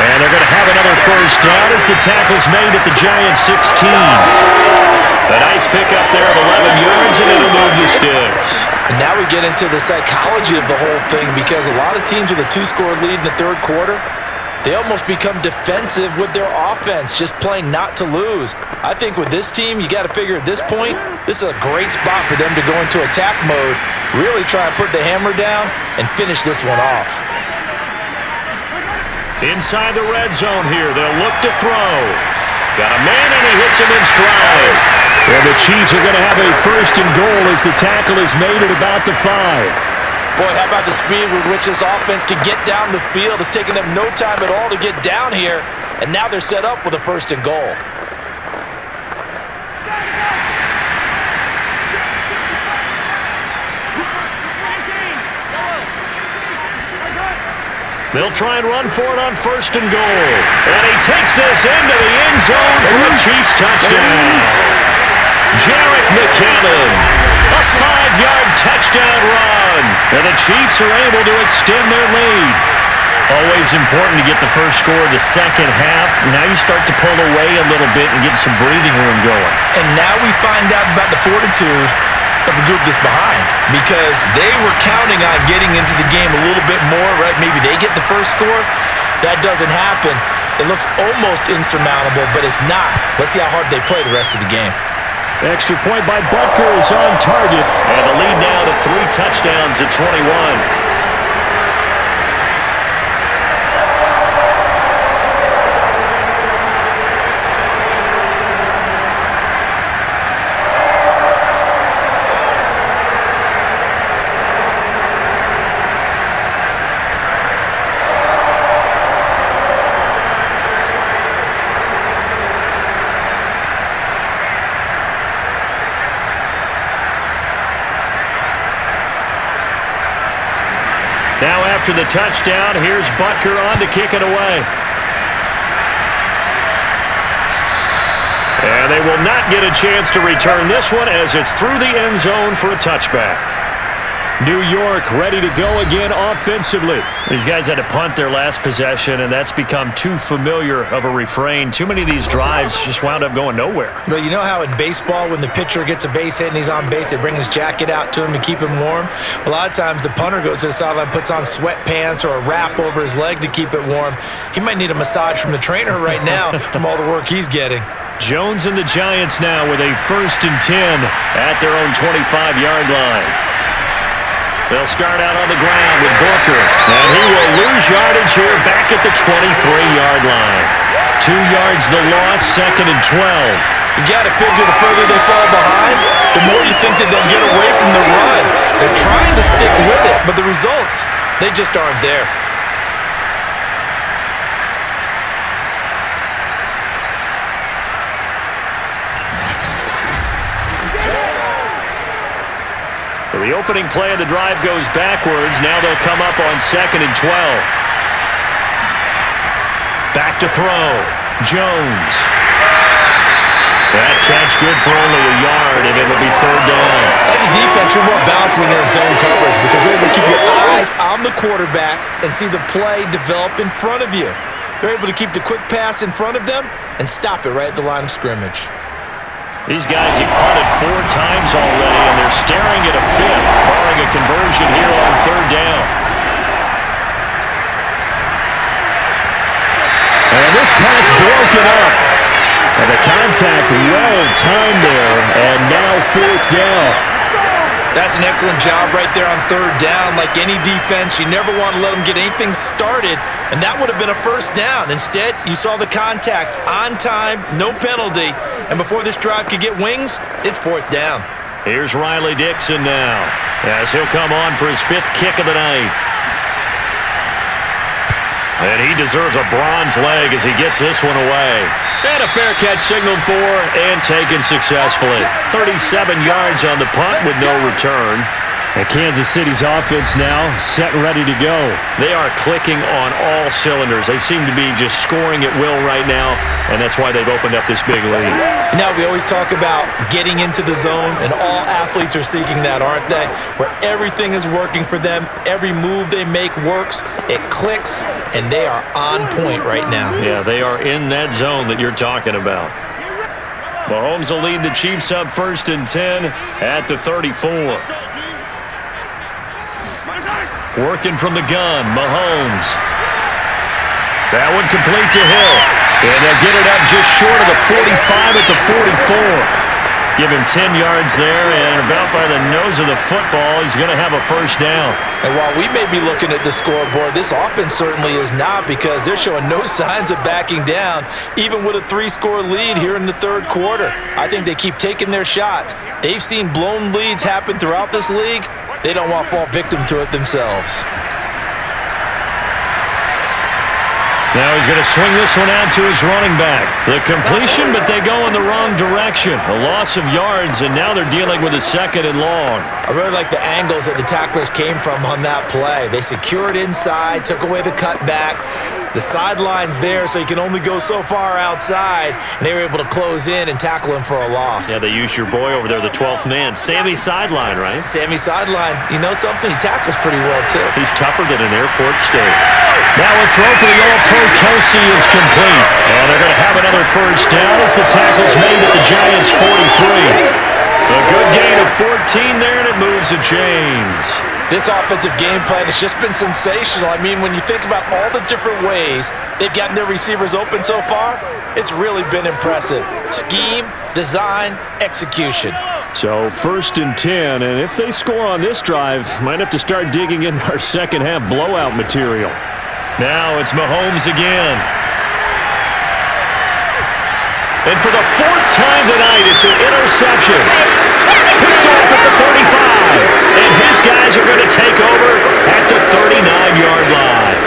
And they're going to have another 1st down as the tackle's made at the Giants' 16. A nice pickup there of 11 yards, and it'll move the sticks. And now we get into the psychology of the whole thing because a lot of teams with a 2-score lead in the 3rd quarter, they almost become defensive with their offense, just playing not to lose. I think with this team, you got to figure at this point, this is a great spot for them to go into attack mode, really try and put the hammer down and finish this one off. Inside the red zone here, they'll look to throw. Got a man, and he hits him in stride. And the Chiefs are going to have a 1st and goal as the tackle is made at about the 5. Boy, how about the speed with which this offense can get down the field? It's taken them no time at all to get down here, and now they're set up with a 1st and goal. They'll try and run for it on 1st and goal. And he takes this into the end zone for a Chiefs touchdown. Jerick McKinnon, a 5-yard touchdown run. And the Chiefs are able to extend their lead. Always important to get the first score of the second half. Now you start to pull away a little bit and get some breathing room going. And now we find out about the fortitude of the group that's behind, because they were counting on getting into the game a little bit more, right? Maybe they get the first score. That doesn't happen. It looks almost insurmountable, but it's not. Let's see how hard they play the rest of the game. Extra point by Butker is on target. And the lead now to 3 touchdowns at 21. Now after the touchdown, here's Butker on to kick it away. And they will not get a chance to return this one as it's through the end zone for a touchback. New York ready to go again offensively. These guys had to punt their last possession, and that's become too familiar of a refrain. Too many of these drives just wound up going nowhere. Well, you know how in baseball, when the pitcher gets a base hit and he's on base, they bring his jacket out to him to keep him warm? A lot of times the punter goes to the sideline, puts on sweatpants or a wrap over his leg to keep it warm. He might need a massage from the trainer right now from all the work he's getting. Jones and the Giants now with a 1st and 10 at their own 25-yard line. They'll start out on the ground with Booker. And he will lose yardage here back at the 23-yard line. 2 yards the loss, 2nd and 12. You got to figure the further they fall behind, the more you think that they'll get away from the run. They're trying to stick with it, but the results, they just aren't there. So the opening play of the drive goes backwards. Now they'll come up on 2nd and 12. Back to throw. Jones. That catch good for only a yard, and it'll be 3rd down. As a defense, you're more balanced when you're in zone coverage because you're able to keep your eyes on the quarterback and see the play develop in front of you. They're able to keep the quick pass in front of them and stop it right at the line of scrimmage. These guys have punted 4 times already, and they're staring at a 5th, barring a conversion here on 3rd down. And this pass broken up. And the contact well-timed there, and now 4th down. That's an excellent job right there on 3rd down. Like any defense, you never want to let them get anything started, and that would have been a 1st down. Instead, you saw the contact on time, no penalty, and before this drive could get wings, it's 4th down. Here's Riley Dixon now, as he'll come on for his 5th kick of the night. And he deserves a bronze leg as he gets this one away. And a fair catch signaled for and taken successfully. 37 yards on the punt with no return. And Kansas City's offense now set and ready to go. They are clicking on all cylinders. They seem to be just scoring at will right now, and that's why they've opened up this big lead. Now, we always talk about getting into the zone, and all athletes are seeking that, aren't they? Where everything is working for them, every move they make works, it clicks, and they are on point right now. Yeah, they are in that zone that you're talking about. Mahomes will lead the Chiefs up 1st and 10 at the 34. Working from the gun, Mahomes. That one complete to Hill. And they'll get it up just short of the 45 at the 44. Give him 10 yards there, and about by the nose of the football, he's going to have a 1st down. And while we may be looking at the scoreboard, this offense certainly is not, because they're showing no signs of backing down, even with a 3-score lead here in the 3rd quarter. I think they keep taking their shots. They've seen blown leads happen throughout this league. They don't want to fall victim to it themselves. And they'll Now he's going to swing this one out to his running back. The completion, but they go in the wrong direction. A loss of yards, and now they're dealing with a 2nd and long. I really like the angles that the tacklers came from on that play. They secured inside, took away the cutback. The sideline's there, so you can only go so far outside, and they were able to close in and tackle him for a loss. Yeah, they used your boy over there, the 12th man. Sammy Sideline, right? Sammy Sideline. You know something? He tackles pretty well, too. He's tougher than an airport steak. Now a throw for the All-Pro Kelsey is complete. And they're going to have another first down as the tackle's made at the Giants' 43. A good gain of 14 there, and it moves the chains. This offensive game plan has just been sensational. I mean, when you think about all the different ways they've gotten their receivers open so far, it's really been impressive. Scheme, design, execution. So 1st and 10, and if they score on this drive, might have to start digging in our second half blowout material. Now it's Mahomes again. And for the 4th time tonight, it's an interception. Picked off at the 35. And his guys are going to take over at the 39-yard line.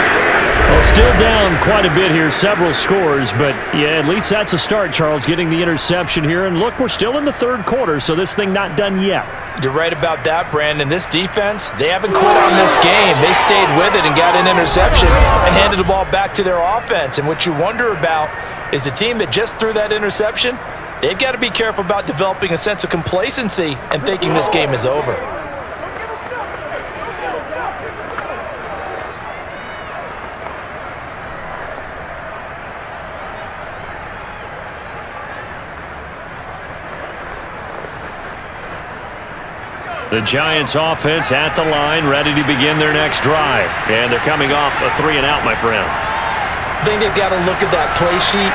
Well, still down quite a bit here, several scores, but yeah, at least that's a start, Charles, getting the interception here. And look, we're still in the 3rd quarter, so this thing not done yet. You're right about that, Brandon. This defense, they haven't quit on this game. They stayed with it and got an interception and handed the ball back to their offense. And what you wonder about is the team that just threw that interception, they've got to be careful about developing a sense of complacency and thinking this game is over. The Giants offense at the line, ready to begin their next drive. And they're coming off a 3-and-out, my friend. I think they've got to look at that play sheet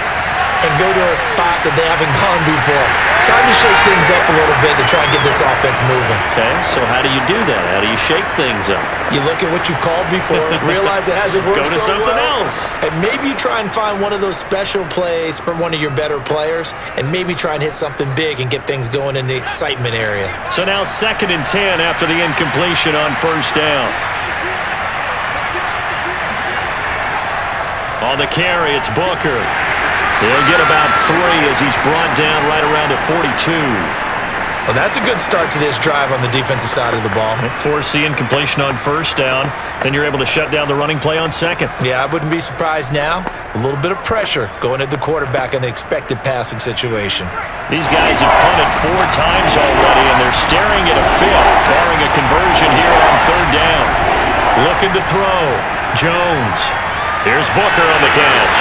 and go to a spot that they haven't gone before. Time to shake things up a little bit to try and get this offense moving. Okay, so how do you do that? How do you shake things up? You look at what you've called before, realize it hasn't worked Go to so something well, else. and maybe try and find one of those special plays from one of your better players, and maybe try and hit something big and get things going in the excitement area. So now 2nd and 10 after the incompletion on 1st down. On the carry, it's Booker. He'll get about 3 as he's brought down right around the 42. Well, that's a good start to this drive on the defensive side of the ball. Force the incompletion on 1st down. Then you're able to shut down the running play on 2nd. Yeah, I wouldn't be surprised now. A little bit of pressure going at the quarterback in the expected passing situation. These guys have punted 4 times already, and they're staring at a 5th, barring a conversion here on 3rd down. Looking to throw. Jones. Here's Booker on the catch.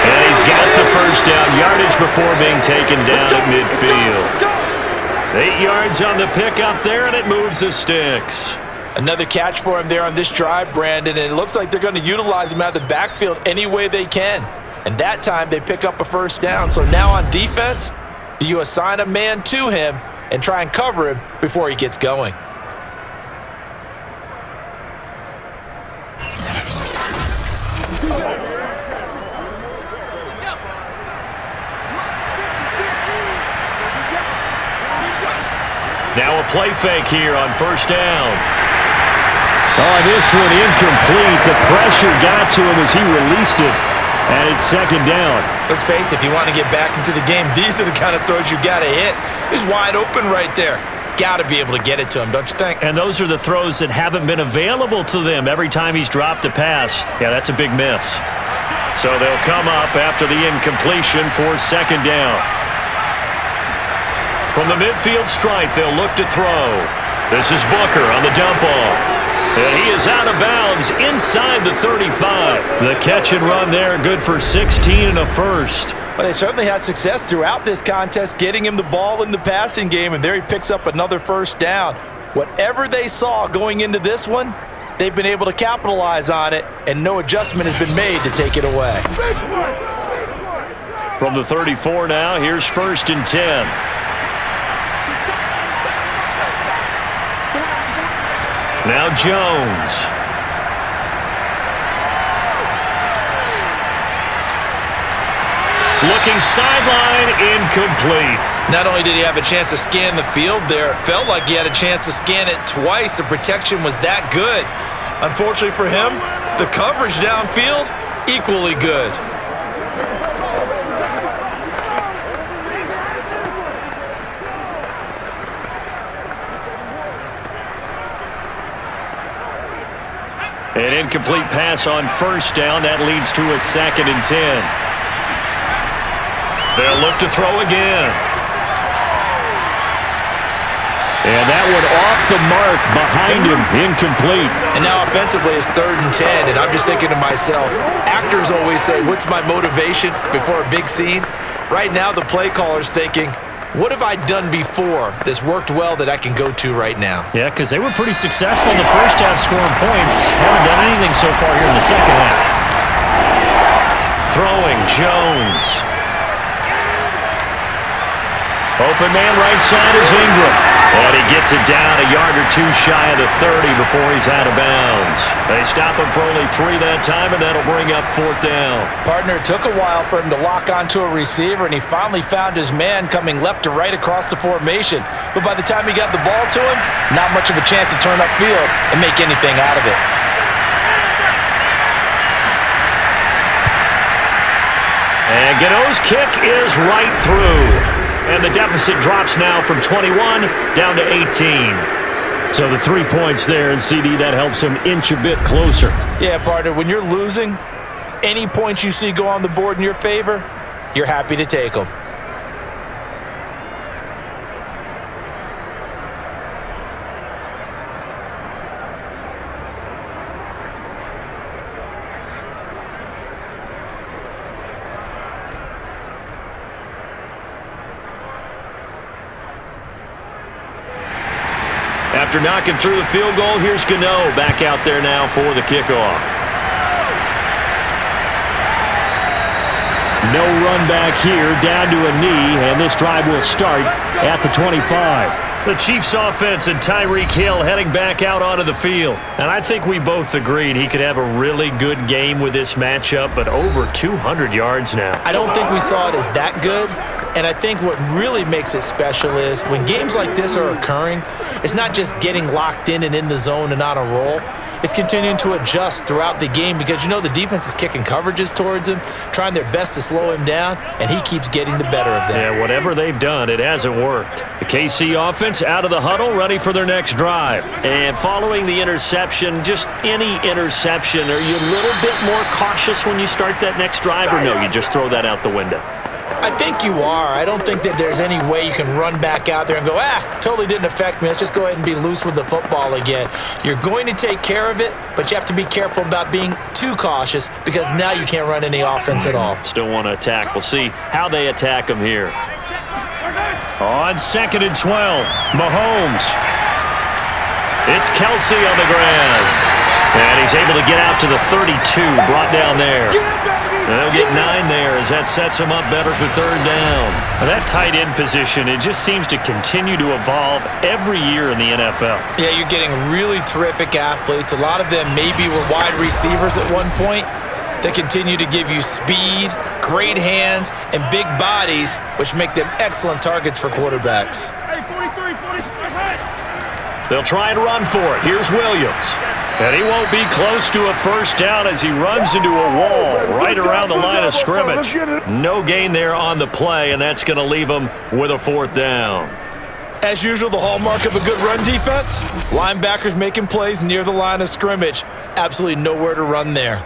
And he's got the first down yardage before being taken down at midfield. 8 yards on the pickup there, and it moves the sticks. Another catch for him there on this drive, Brandon, and it looks like they're going to utilize him out of the backfield any way they can. And that time they pick up a first down. So now on defense, do you assign a man to him and try and cover him before he gets going? Now a play fake here on 1st down. Oh, this one incomplete. The pressure got to him as he released it, and it's 2nd down. Let's face it, if you want to get back into the game, these are the kind of throws you got to hit. He's wide open right there. Got to be able to get it to him, don't you think? And those are the throws that haven't been available to them every time he's dropped a pass. Yeah, that's a big miss. So they'll come up after the incompletion for 2nd down. From the midfield stripe, they'll look to throw. This is Booker on the dump off. And he is out of bounds inside the 35. The catch and run there, good for 16 and a first. Well, they certainly had success throughout this contest getting him the ball in the passing game, and there he picks up another first down. Whatever they saw going into this one, they've been able to capitalize on it, and no adjustment has been made to take it away. From the 34 now, here's 1st and 10. Now Jones. Looking sideline, incomplete. Not only did he have a chance to scan the field there, it felt like he had a chance to scan it twice. The protection was that good. Unfortunately for him, the coverage downfield equally good. An incomplete pass on first down. That leads to a 2nd and 10. They'll look to throw again. And that one off the mark behind him, incomplete. And now offensively it's 3rd and 10, and I'm just thinking to myself, actors always say, what's my motivation before a big scene? Right now the play caller's thinking, what have I done before that's worked well that I can go to right now? Yeah, because they were pretty successful in the first half scoring points. Haven't done anything so far here in the second half. Throwing, Jones. Open man right side is Ingram. And he gets it down a yard or 2 shy of the 30 before he's out of bounds. They stop him for only 3 that time, and that'll bring up 4th down. Partner, it took a while for him to lock onto a receiver, and he finally found his man coming left to right across the formation. But by the time he got the ball to him, not much of a chance to turn upfield and make anything out of it. And Gano's kick is right through. And the deficit drops now from 21 down to 18. So the 3 points there, and CD, that helps him inch a bit closer. Yeah, partner, when you're losing, any points you see go on the board in your favor, you're happy to take them. After knocking through the field goal, here's Gano back out there now for the kickoff. No run back here, down to a knee, and this drive will start at the 25. The Chiefs offense and Tyreek Hill heading back out onto the field. And I think we both agreed he could have a really good game with this matchup, but over 200 yards now. I don't think we saw it as that good. And I think what really makes it special is when games like this are occurring, it's not just getting locked in and in the zone and on a roll. It's continuing to adjust throughout the game because you know the defense is kicking coverages towards him, trying their best to slow him down, and he keeps getting the better of them. Yeah, whatever they've done, it hasn't worked. The KC offense out of the huddle, ready for their next drive. And following the interception, just any interception, are you a little bit more cautious when you start that next drive, or no, you just throw that out the window? I think you are. I don't think that there's any way you can run back out there and go, totally didn't affect me. Let's just go ahead and be loose with the football again. You're going to take care of it, but you have to be careful about being too cautious because now you can't run any offense at all. Still want to attack. We'll see how they attack him here. On 2nd and 12, Mahomes. It's Kelsey on the ground. And he's able to get out to the 32, brought down there. And they'll get 9 there as that sets him up better for 3rd down. And that tight end position, it just seems to continue to evolve every year in the NFL. Yeah, you're getting really terrific athletes. A lot of them maybe were wide receivers at one point. They continue to give you speed, great hands, and big bodies, which make them excellent targets for quarterbacks. They'll try and run for it. Here's Williams. And he won't be close to a 1st down as he runs into a wall right around the line of scrimmage. No gain there on the play, and that's going to leave him with a 4th down. As usual, the hallmark of a good run defense, linebackers making plays near the line of scrimmage. Absolutely nowhere to run there.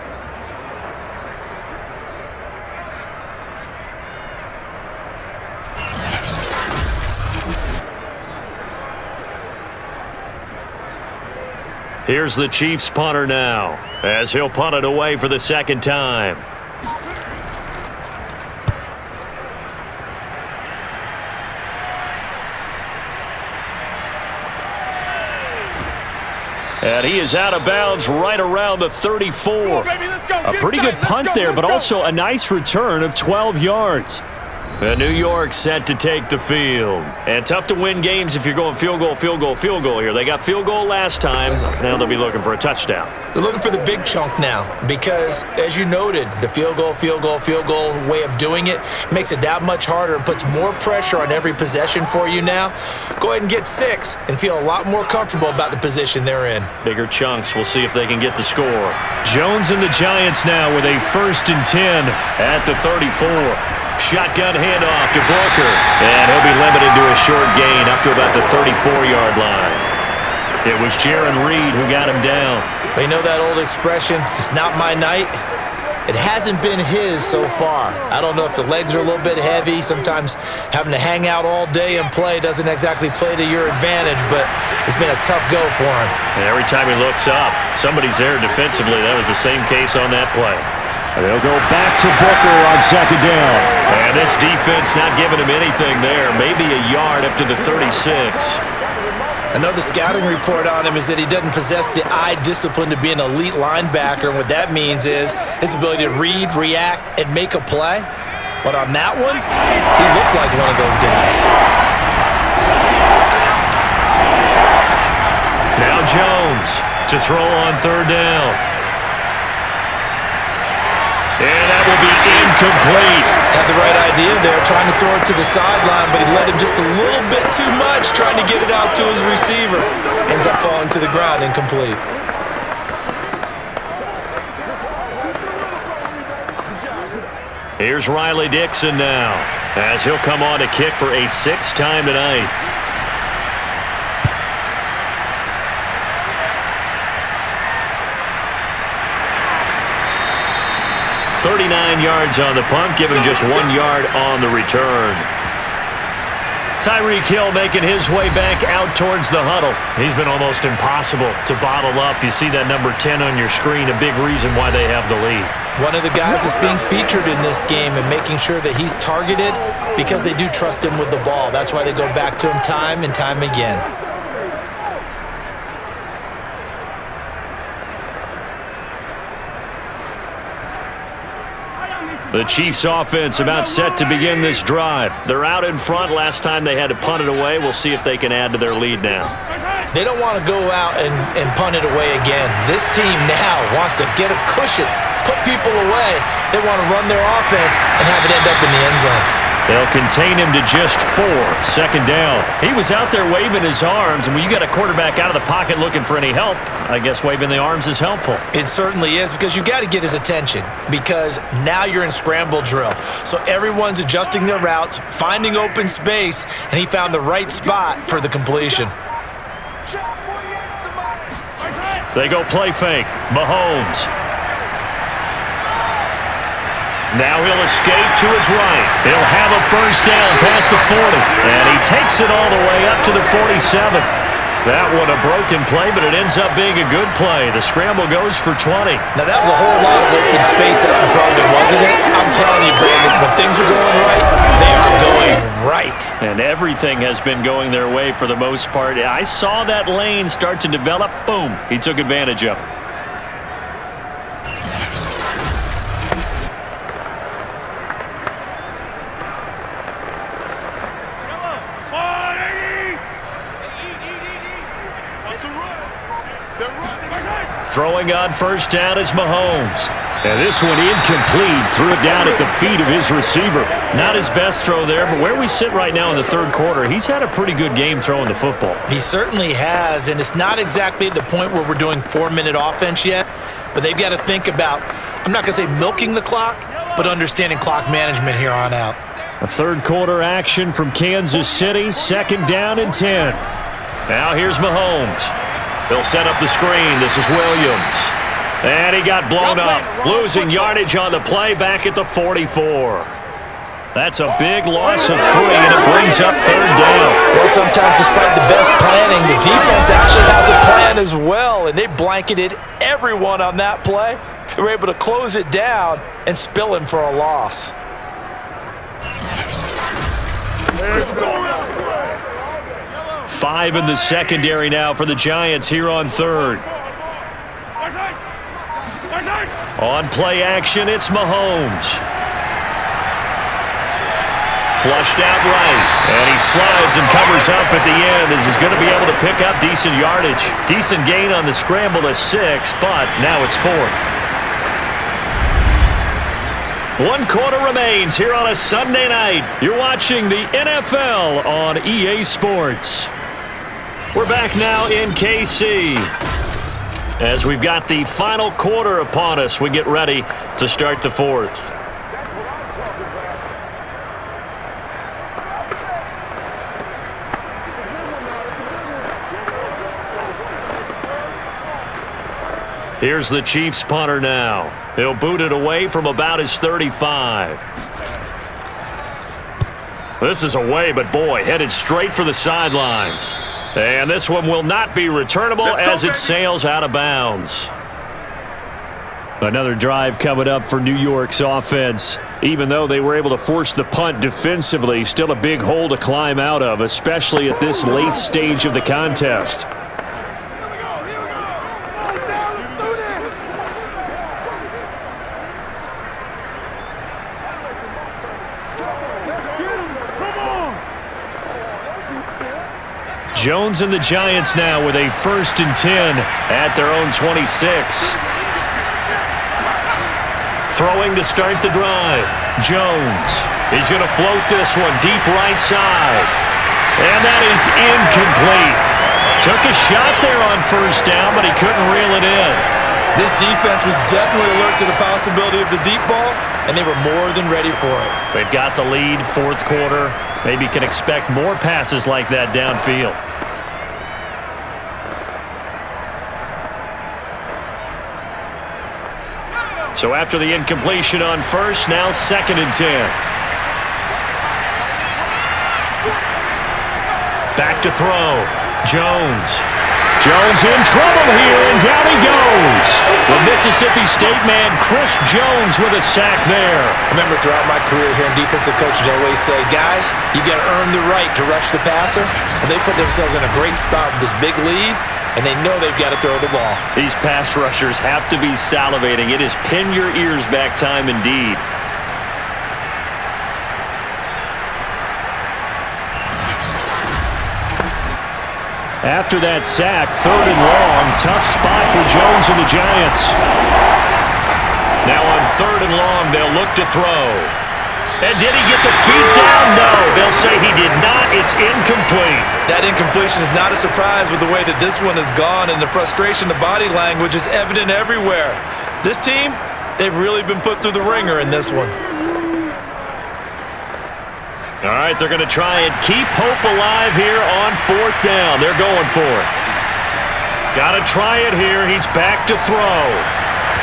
Here's the Chiefs punter now, as he'll punt it away for the 2nd time. And he is out of bounds right around the 34. A pretty good punt there, but also a nice return of 12 yards. New York set to take the field. And tough to win games if you're going field goal, field goal, field goal here. They got field goal last time. Now they'll be looking for a touchdown. They're looking for the big chunk now because, as you noted, the field goal way of doing it makes it that much harder and puts more pressure on every possession for you now. Go ahead and get 6 and feel a lot more comfortable about the position they're in. Bigger chunks. We'll see if they can get the score. Jones and the Giants now with a 1st and 10 at the 34. Shotgun handoff to Booker, and he'll be limited to a short gain up to about the 34-yard line. It was Jaron Reed who got him down. But you know that old expression, it's not my night? It hasn't been his so far. I don't know if the legs are a little bit heavy. Sometimes having to hang out all day and play doesn't exactly play to your advantage, but it's been a tough go for him. And every time he looks up, somebody's there defensively. That was the same case on that play. They'll go back to Booker on 2nd down. And this defense not giving him anything there. Maybe a yard up to the 36. Another scouting report on him is that he doesn't possess the eye discipline to be an elite linebacker. And what that means is his ability to read, react, and make a play. But on that one, he looked like one of those guys. Now Jones to throw on 3rd down. And that will be incomplete. Had the right idea there, trying to throw it to the sideline, but he let him just a little bit too much, trying to get it out to his receiver. Ends up falling to the ground, incomplete. Here's Riley Dixon now, as he'll come on to kick for a 6th time tonight. 39 yards on the punt, give him just 1 yard on the return. Tyreek Hill making his way back out towards the huddle. He's been almost impossible to bottle up. You see that number 10 on your screen, a big reason why they have the lead. One of the guys that's being featured in this game and making sure that he's targeted because they do trust him with the ball. That's why they go back to him time and time again. The Chiefs offense about set to begin this drive. They're out in front. Last time they had to punt it away. We'll see if they can add to their lead now. They don't want to go out and punt it away again. This team now wants to get a cushion, put people away. They want to run their offense and have it end up in the end zone. They'll contain him to just 4. 2nd down. He was out there waving his arms, and when you got a quarterback out of the pocket looking for any help, I guess waving the arms is helpful. It certainly is, because you got to get his attention, because now you're in scramble drill. So everyone's adjusting their routes, finding open space, and he found the right spot for the completion. They go play fake. Mahomes. Now he'll escape to his right. He'll have a 1st down past the 40. And he takes it all the way up to the 47. That one a broken play, but it ends up being a good play. The scramble goes for 20. Now that was a whole lot of open space out in front of him, wasn't it? I'm telling you, Brandon, when things are going right, they are going right. And everything has been going their way for the most part. I saw that lane start to develop. Boom. He took advantage of it. Throwing on 1st down is Mahomes. And this one incomplete. Threw it down at the feet of his receiver. Not his best throw there, but where we sit right now in the 3rd quarter, he's had a pretty good game throwing the football. He certainly has, and it's not exactly at the point where we're doing 4-minute offense yet, but they've got to think about, I'm not going to say milking the clock, but understanding clock management here on out. A 3rd quarter action from Kansas City. 2nd down and 10. Now here's Mahomes. They'll set up the screen. This is Williams. And he got blown up. Losing yardage on the play back at the 44. That's a big loss of 3, and it brings up 3rd down. Well, sometimes despite the best planning, the defense actually has a plan as well, and they blanketed everyone on that play. They were able to close it down and spill him for a loss. Five in the secondary now for the Giants here on 3rd. On play action, it's Mahomes. Flushed out right. And he slides and covers up at the end as he's going to be able to pick up decent yardage. Decent gain on the scramble to 6, but now it's 4th. 1 quarter remains here on a Sunday night. You're watching the NFL on EA Sports. We're back now in KC. As we've got the final quarter upon us, we get ready to start the 4th. Here's the Chiefs punter now. He'll boot it away from about his 35. This is away, but boy, headed straight for the sidelines. And this one will not be returnable as it sails out of bounds. Another drive coming up for New York's offense. Even though they were able to force the punt defensively, still a big hole to climb out of, especially at this late stage of the contest. Jones and the Giants now with a 1st and 10 at their own 26. Throwing to start the drive. Jones. He's going to float this one deep right side. And that is incomplete. Took a shot there on 1st down, but he couldn't reel it in. This defense was definitely alert to the possibility of the deep ball, and they were more than ready for it. They've got the lead, 4th quarter. Maybe can expect more passes like that downfield. So after the incompletion on 1st, now 2nd and 10. Back to throw. Jones. Jones in trouble here, and down he goes. The Mississippi State man, Chris Jones, with a sack there. I remember throughout my career here in defensive coaches always say, guys, you got to earn the right to rush the passer. And they put themselves in a great spot with this big lead, and they know they've got to throw the ball. These pass rushers have to be salivating. It is pin your ears back time indeed. After that sack, 3rd and long, tough spot for Jones and the Giants. Now on 3rd and long, they'll look to throw. And did he get the feet down? No, they'll say he did not. It's incomplete. That incompletion is not a surprise with the way that this one has gone, and the frustration, the body language is evident everywhere. This team, they've really been put through the ringer in this one. All right, they're going to try and keep hope alive here on 4th down. They're going for it. Got to try it here. He's back to throw.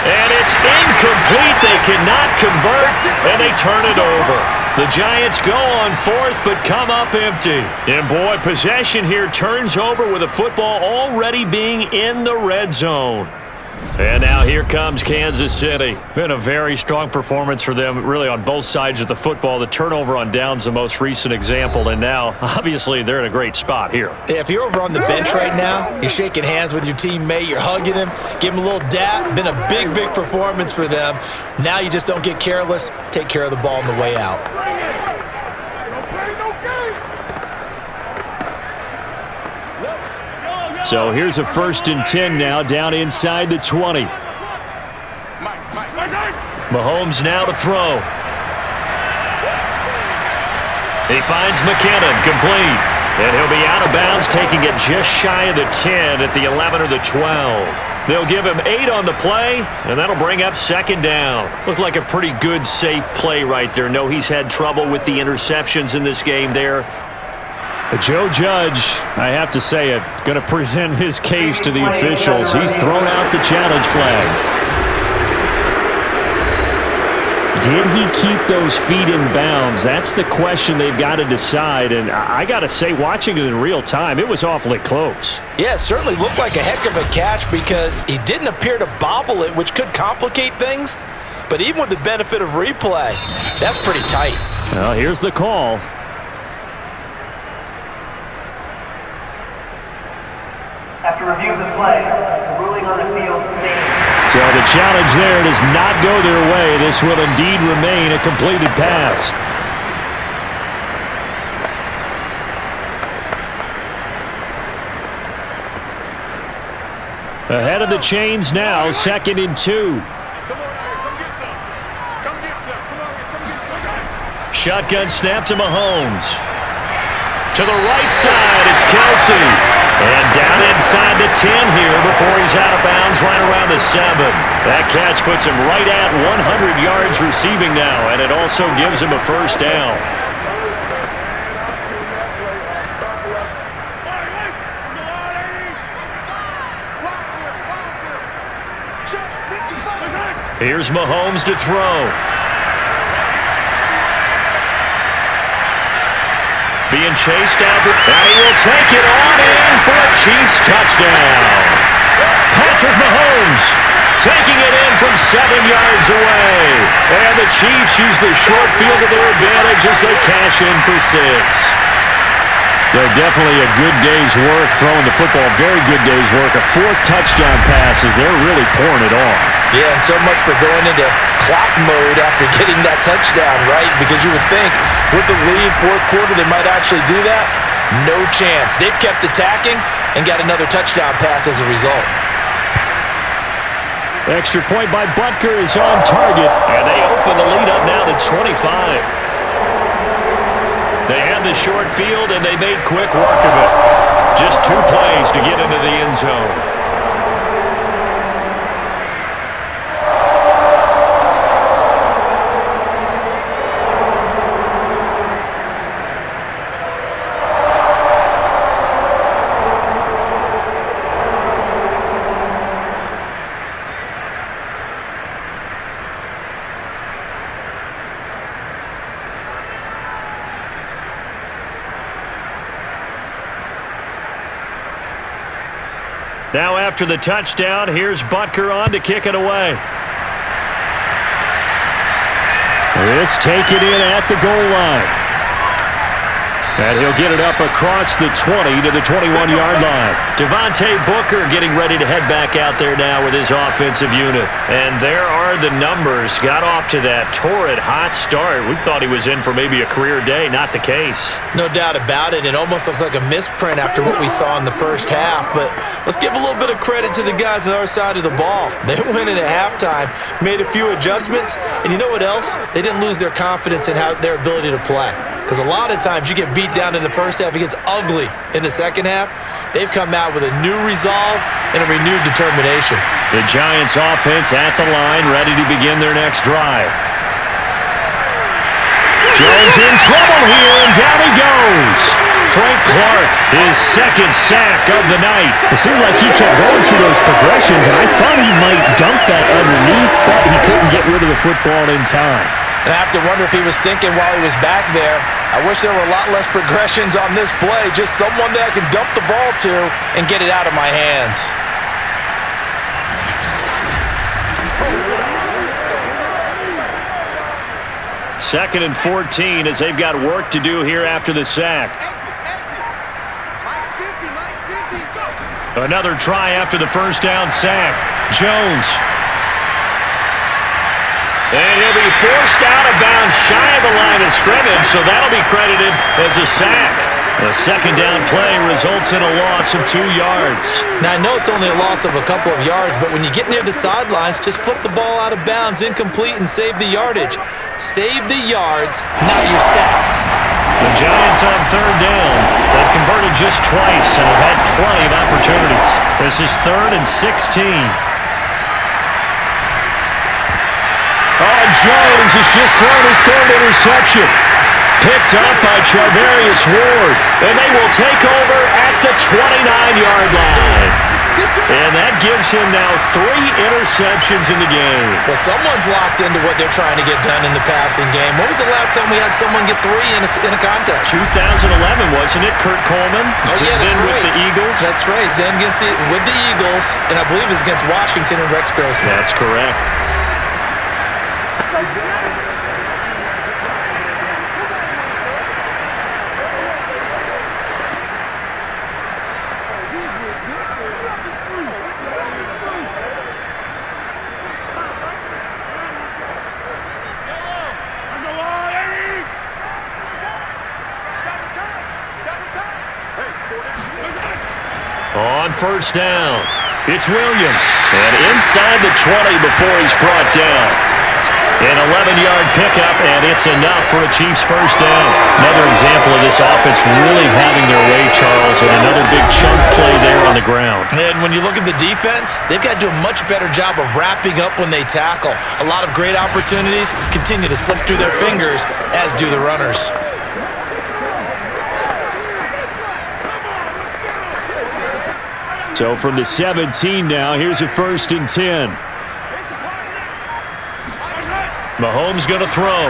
And it's incomplete. They cannot convert, and they turn it over. The Giants go on 4th, but come up empty. And boy, possession here turns over with the football already being in the red zone. And now here comes Kansas City. Been a very strong performance for them, really on both sides of the football. The turnover on downs, the most recent example, and now, obviously, they're in a great spot here. Yeah, if you're over on the bench right now, you're shaking hands with your teammate, you're hugging him, give him a little dap. Been a big, big performance for them. Now you just don't get careless. Take care of the ball on the way out. So here's a 1st and 10 now, down inside the 20. Mahomes now to throw. He finds McKinnon, complete. And he'll be out of bounds, taking it just shy of the 10 at the 11 or the 12. They'll give him 8 on the play, and that'll bring up 2nd down. Looked like a pretty good, safe play right there. No, he's had trouble with the interceptions in this game there. Joe Judge, I have to say it, going to present his case to the officials. He's thrown out the challenge flag. Did he keep those feet in bounds? That's the question they've got to decide. And I got to say, watching it in real time, it was awfully close. Yeah, it certainly looked like a heck of a catch because he didn't appear to bobble it, which could complicate things. But even with the benefit of replay, that's pretty tight. Well, here's the call. After review of the play, the ruling on the field stands. So the challenge there does not go their way. This will indeed remain a completed pass. Ahead of the chains now, 2nd and 2. Shotgun snap to Mahomes. To the right side, it's Kelsey. And down inside the 10 here before he's out of bounds right around the 7. That catch puts him right at 100 yards receiving now, and it also gives him a first down. Here's Mahomes to throw. Being chased out, and he will take it on in for a Chiefs touchdown. Patrick Mahomes taking it in from 7 yards away. And the Chiefs use the short field to their advantage as they cash in for 6. Definitely a good day's work throwing the football. Very good day's work. A 4th touchdown passes. They're really pouring it on. Yeah, and so much for going into clock mode after getting that touchdown, right? Because you would think with the lead, 4th quarter, they might actually do that. No chance. They've kept attacking and got another touchdown pass as a result. Extra point by Butker is on target, and they open the lead up now to 25. They had the short field, and they made quick work of it. Just 2 plays to get into the end zone. Now after the touchdown, here's Butker on to kick it away. This taken in at the goal line. And he'll get it up across the 20 to the 21-yard line. Devontae Booker getting ready to head back out there now with his offensive unit. And there are the numbers. Got off to that torrid hot start. We thought he was in for maybe a career day. Not the case. No doubt about it. It almost looks like a misprint after what we saw in the first half. But let's give a little bit of credit to the guys on our side of the ball. They went in at halftime, made a few adjustments, and you know what else? They didn't lose their confidence in their ability to play. Because a lot of times you get beat down in the first half, it gets ugly in the second half. They've come out with a new resolve and a renewed determination. The Giants offense at the line, ready to begin their next drive. Jones in trouble here, and down he goes. Frank Clark, his 2nd sack of the night. It seemed like he kept going through those progressions, and I thought he might dump that underneath, but he couldn't get rid of the football in time. And I have to wonder if he was thinking while he was back there, I wish there were a lot less progressions on this play, just someone that I can dump the ball to and get it out of my hands. Second and 14 as they've got work to do here after the sack. Mike's 50, Mike's 50. Another try after the first down sack. Jones. And he'll be forced out of bounds shy of the line of scrimmage, so that'll be credited as a sack. A second down play results in a loss of 2 yards. Now, I know it's only a loss of a couple of yards, but when you get near the sidelines, just flip the ball out of bounds, incomplete, and save the yardage. Save the yards, not your stats. The Giants on 3rd down. They've converted just twice and have had plenty of opportunities. This is 3rd and 16. Oh, Jones has just thrown his 3rd interception. Picked up by Charvarius Ward. And they will take over at the 29-yard line. And that gives him now 3 interceptions in the game. Well, someone's locked into what they're trying to get done in the passing game. When was the last time we had someone get 3 in a contest? 2011, wasn't it? Kurt Coleman. Oh, yeah, that's then right. with the Eagles. That's right. Then with the Eagles, and I believe it's against Washington and Rex Grossman. That's correct. On 1st down. It's Williams. And inside the 20 before he's brought down. An 11-yard pickup, and it's enough for a Chiefs first down. Another example of this offense really having their way, Charles, and another big chunk play there on the ground. And when you look at the defense, they've got to do a much better job of wrapping up when they tackle. A lot of great opportunities continue to slip through their fingers, as do the runners. So from the 17 now, here's a 1st and 10. Mahomes going to throw.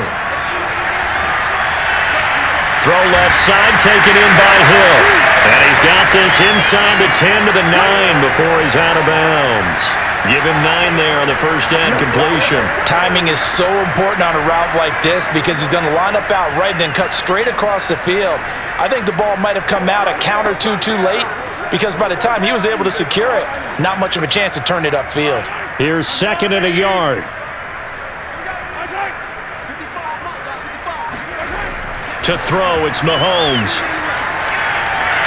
Throw left side, taken in by Hill. And he's got this inside the 10 to the 9 before he's out of bounds. Give him 9 there on the first down completion. Timing is so important on a route like this because he's going to line up out right and then cut straight across the field. I think the ball might have come out a count or two too late because by the time he was able to secure it, not much of a chance to turn it upfield. Here's 2nd and a yard. To throw, it's Mahomes.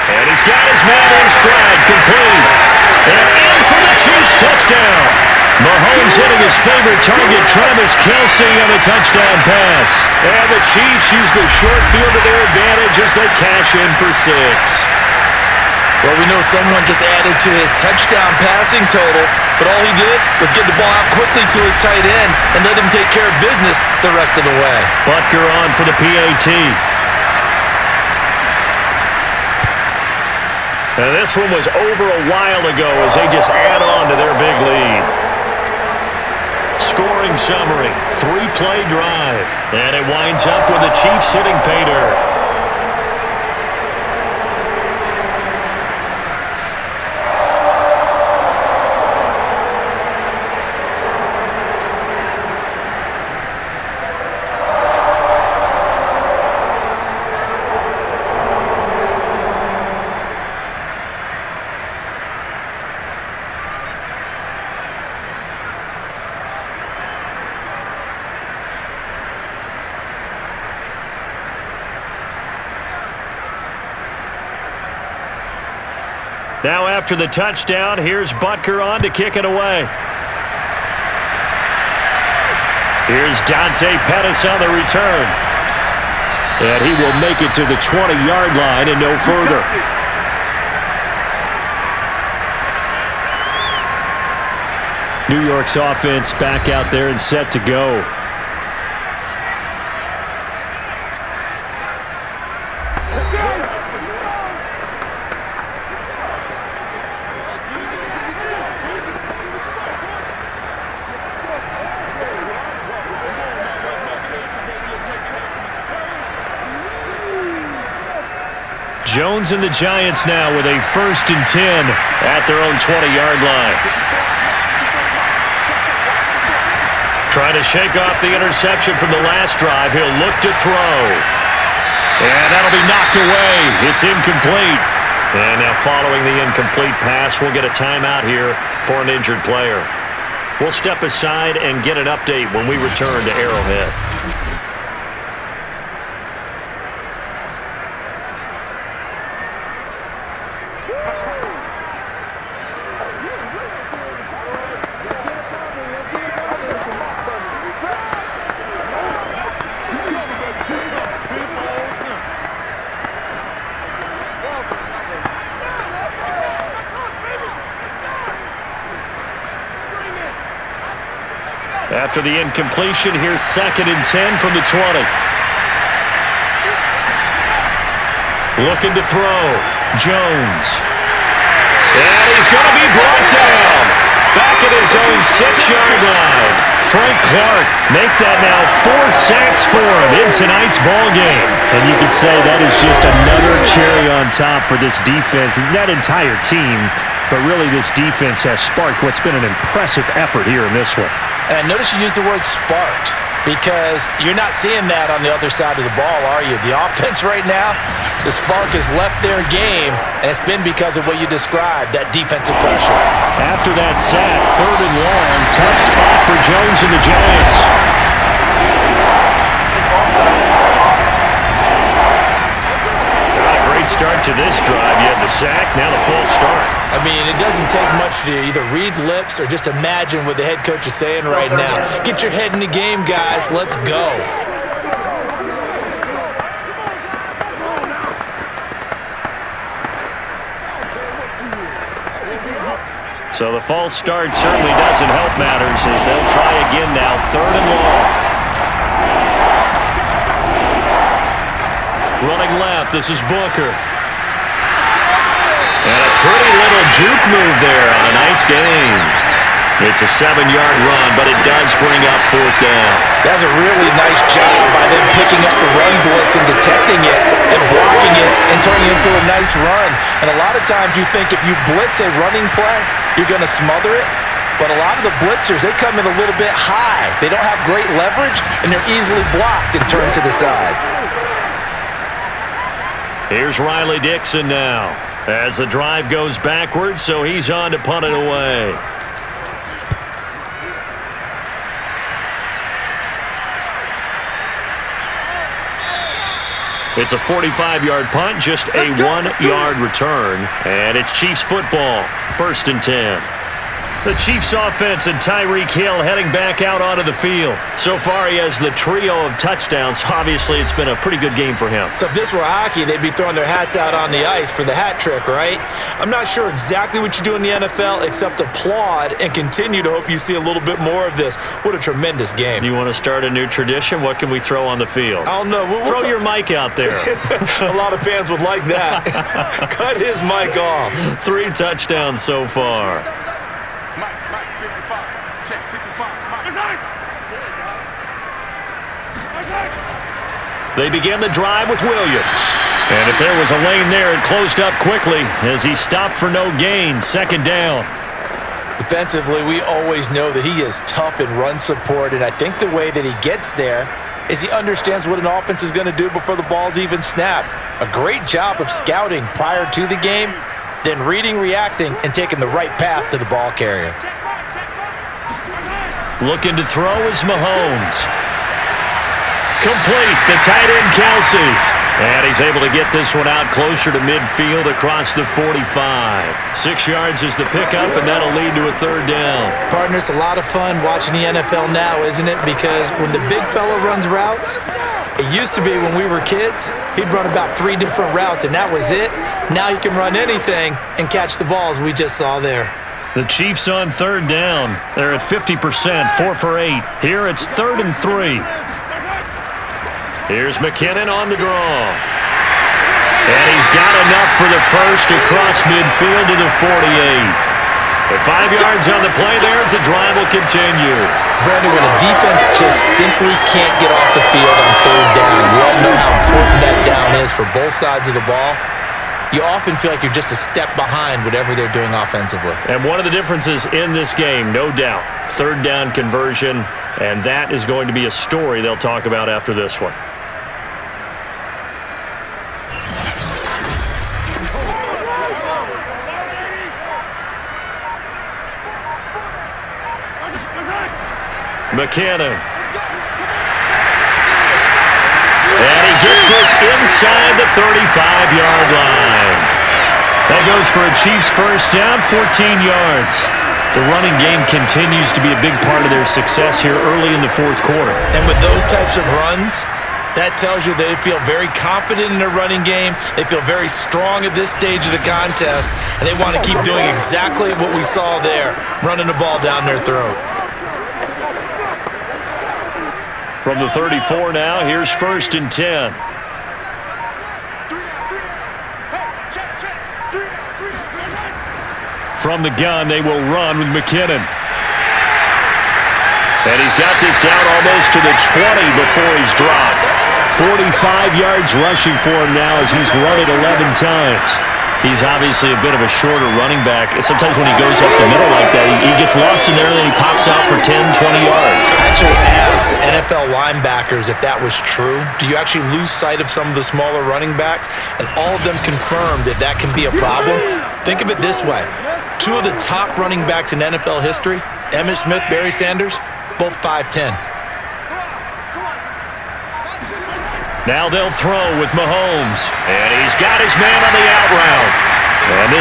And he's got his man in stride, complete. And in for the Chiefs touchdown. Mahomes hitting his favorite target, Travis Kelce, on a touchdown pass. And the Chiefs use the short field to their advantage as they cash in for 6. Well, we know someone just added to his touchdown passing total, but all he did was get the ball out quickly to his tight end and let him take care of business the rest of the way. Butker on for the PAT. Now this one was over a while ago as they just add on to their big lead. Scoring summary, 3-play drive. And it winds up with the Chiefs hitting pay dirt. Now after the touchdown, here's Butker on to kick it away. Here's Dante Pettis on the return. And he will make it to the 20-yard line and no further. New York's offense back out there and set to go. Jones and the Giants now with a 1st and 10 at their own 20-yard line. Trying to shake off the interception from the last drive. He'll look to throw. And that'll be knocked away. It's incomplete. And now following the incomplete pass, we'll get a timeout here for an injured player. We'll step aside and get an update when we return to Arrowhead. After the incompletion, here's 2nd and 10 from the 20. Looking to throw. Jones. And he's going to be brought down. Back at his own 6-yard line. Frank Clark make that now 4 sacks for him in tonight's ball game. And you could say that is just another cherry on top for this defense and that entire team. But really, this defense has sparked what's been an impressive effort here in this one. And notice you used the word sparked because you're not seeing that on the other side of the ball, are you? The offense right now, the spark has left their game, and it's been because of what you described, that defensive pressure. After that sack, 3rd and long, tough spot for Jones and the Giants. Not a great start to this drive. You had the sack, now the false start. I mean, it doesn't take much to either read lips or just imagine what the head coach is saying right now. Get your head in the game, guys. Let's go. So the false start certainly doesn't help matters as they'll try again now, 3rd and long. Running left, this is Booker. And a pretty little juke move there on a nice game. It's a 7-yard run, but it does bring up 4th down. That's a really nice job by them picking up the run blitz and detecting it and blocking it and turning it into a nice run. And a lot of times you think if you blitz a running play, you're going to smother it. But a lot of the blitzers, they come in a little bit high. They don't have great leverage, and they're easily blocked and turned to the side. Here's Riley Dixon now as the drive goes backwards, so he's on to punt it away. It's a 45-yard punt, just a 1-yard return, and it's Chiefs football, 1st and 10. The Chiefs offense and Tyreek Hill heading back out onto the field. So far, he has the trio of touchdowns. Obviously, it's been a pretty good game for him. So if this were hockey, they'd be throwing their hats out on the ice for the hat trick, right? I'm not sure exactly what you do in the NFL except applaud and continue to hope you see a little bit more of this. What a tremendous game. You want to start a new tradition? What can we throw on the field? I don't know. Throw your mic out there. A lot of fans would like that. Cut his mic off. 3 touchdowns so far. They begin the drive with Williams. And if there was a lane there, it closed up quickly as he stopped for no gain. 2nd down. Defensively, we always know that he is tough in run support, and I think the way that he gets there is he understands what an offense is going to do before the ball's even snapped. A great job of scouting prior to the game, then reading, reacting, and taking the right path to the ball carrier. Looking to throw is Mahomes. Complete, the tight end Kelsey. And he's able to get this one out closer to midfield across the 45. 6 yards is the pickup, and that'll lead to a 3rd down. Partner, it's a lot of fun watching the NFL now, isn't it? Because when the big fella runs routes, it used to be when we were kids, he'd run about 3 different routes, and that was it. Now he can run anything and catch the balls we just saw there. The Chiefs on 3rd down. They're at 50%, 4 for 8. Here it's 3rd and 3. Here's McKinnon on the draw. And he's got enough for the first across midfield to the 48. With 5 yards on the play there, the drive will continue. Brandon, when a defense just simply can't get off the field on 3rd down, we all know how important that down is for both sides of the ball. You often feel like you're just a step behind whatever they're doing offensively. And one of the differences in this game, no doubt, 3rd down conversion, and that is going to be a story they'll talk about after this one. McKinnon. And he gets this inside the 35-yard line. That goes for a Chiefs first down, 14 yards. The running game continues to be a big part of their success here early in the 4th quarter. And with those types of runs, that tells you they feel very confident in their running game. They feel very strong at this stage of the contest, and they want to keep doing exactly what we saw there, running the ball down their throat. From the 34 now, here's 1st and 10. From the gun, they will run with McKinnon. And he's got this down almost to the 20 before he's dropped. 45 yards rushing for him now as he's run it 11 times. He's obviously a bit of a shorter running back. Sometimes when he goes up the middle like that, he gets lost in there and then he pops out for 10, 20 yards. I actually asked NFL linebackers if that was true. Do you actually lose sight of some of the smaller running backs? And all of them confirmed that that can be a problem. Think of it this way. 2 of the top running backs in NFL history, Emmitt Smith, Barry Sanders, both 5'10". Now they'll throw with Mahomes. And he's got his man on the out route.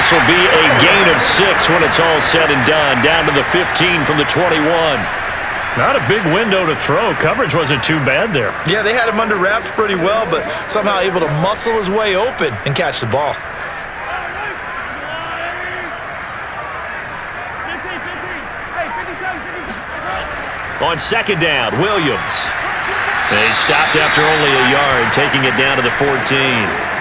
This will be a gain of 6 when it's all said and done. Down to the 15 from the 21. Not a big window to throw. Coverage wasn't too bad there. Yeah, they had him under wraps pretty well, but somehow able to muscle his way open and catch the ball. On second down, Williams. They stopped after only a yard, taking it down to the 14.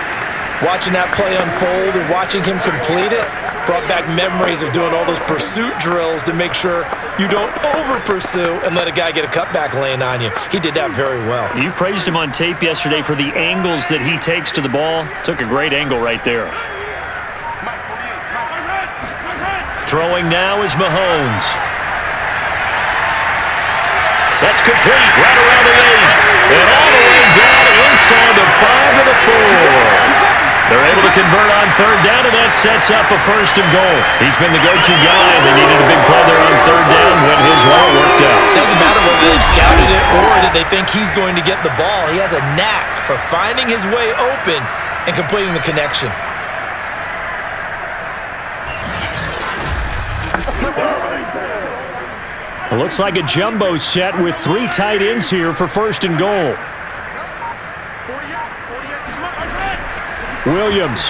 Watching that play unfold and watching him complete it brought back memories of doing all those pursuit drills to make sure you don't over-pursue and let a guy get a cutback lane on you. He did that very well. You praised him on tape yesterday for the angles that he takes to the ball. Took a great angle right there. Throwing now is Mahomes. That's complete, right around the 8. And all the way down inside the 5 to the 4. They're able to convert on third down, and that sets up a 1st and goal. He's been the go-to guy, and they needed a big play there on third down when his route worked out. Doesn't matter whether they scouted it or that they think he's going to get the ball. He has a knack for finding his way open and completing the connection. It looks like a jumbo set with 3 tight ends here for 1st and goal. Williams.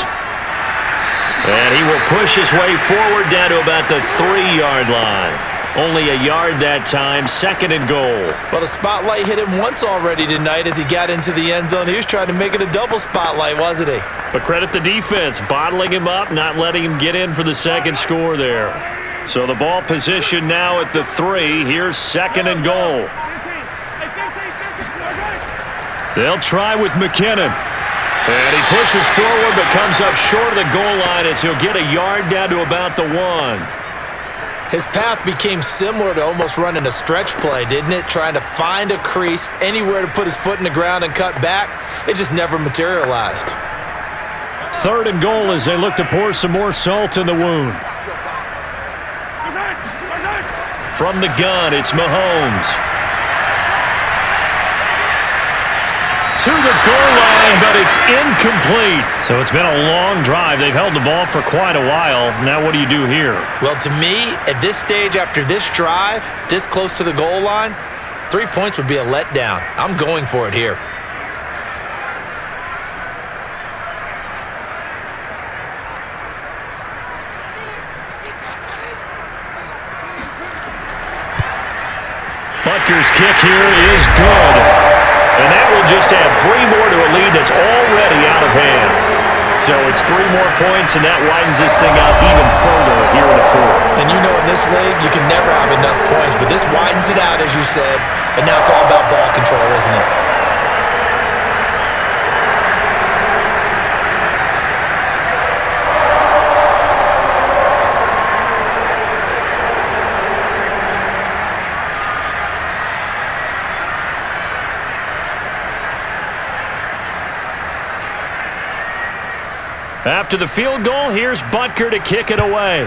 And he will push his way forward down to about the 3-yard line. Only a yard that time, 2nd and goal. Well, the spotlight hit him once already tonight as he got into the end zone. He was trying to make it a double spotlight, wasn't he? But credit the defense, bottling him up, not letting him get in for the 2nd score there. So the ball position now at the 3. Here's 2nd and goal. They'll try with McKinnon. And he pushes forward but comes up short of the goal line as he'll get a yard down to about the 1. His path became similar to almost running a stretch play, didn't it? Trying to find a crease, anywhere to put his foot in the ground and cut back. It just never materialized. 3rd and goal as they look to pour some more salt in the wound. From the gun, it's Mahomes. To the goal line, but it's incomplete. So it's been a long drive. They've held the ball for quite a while. Now what do you do here? Well, to me, at this stage after this drive, this close to the goal line, 3 points would be a letdown. I'm going for it here. Butker's kick here is good. And that will just add 3 more to a lead that's already out of hand. So it's 3 more points, and that widens this thing out even further here in the 4th. And you know in this league, you can never have enough points, but this widens it out, as you said, and now it's all about ball control, isn't it? After the field goal, here's Butker to kick it away.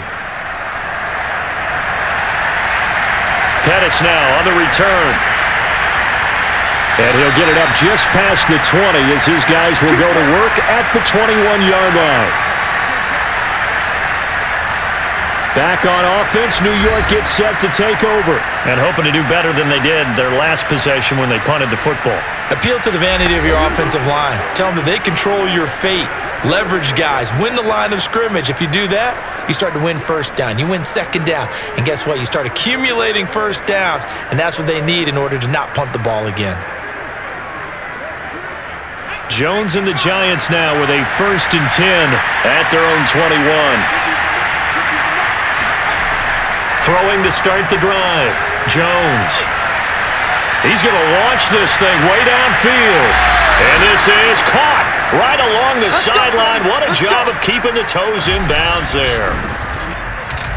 Pettis now on the return. And he'll get it up just past the 20 as his guys will go to work at the 21-yard line. Back on offense, New York gets set to take over. And hoping to do better than they did their last possession when they punted the football. Appeal to the vanity of your offensive line. Tell them that they control your fate. Leverage guys. Win the line of scrimmage. If you do that, you start to win 1st down. You win 2nd down. And guess what? You start accumulating 1st downs. And that's what they need in order to not punt the ball again. Jones and the Giants now with a 1st and 10 at their own 21. Throwing to start the drive. Jones. He's going to launch this thing way downfield. And this is caught right along the sideline. What a job of keeping the toes in bounds there.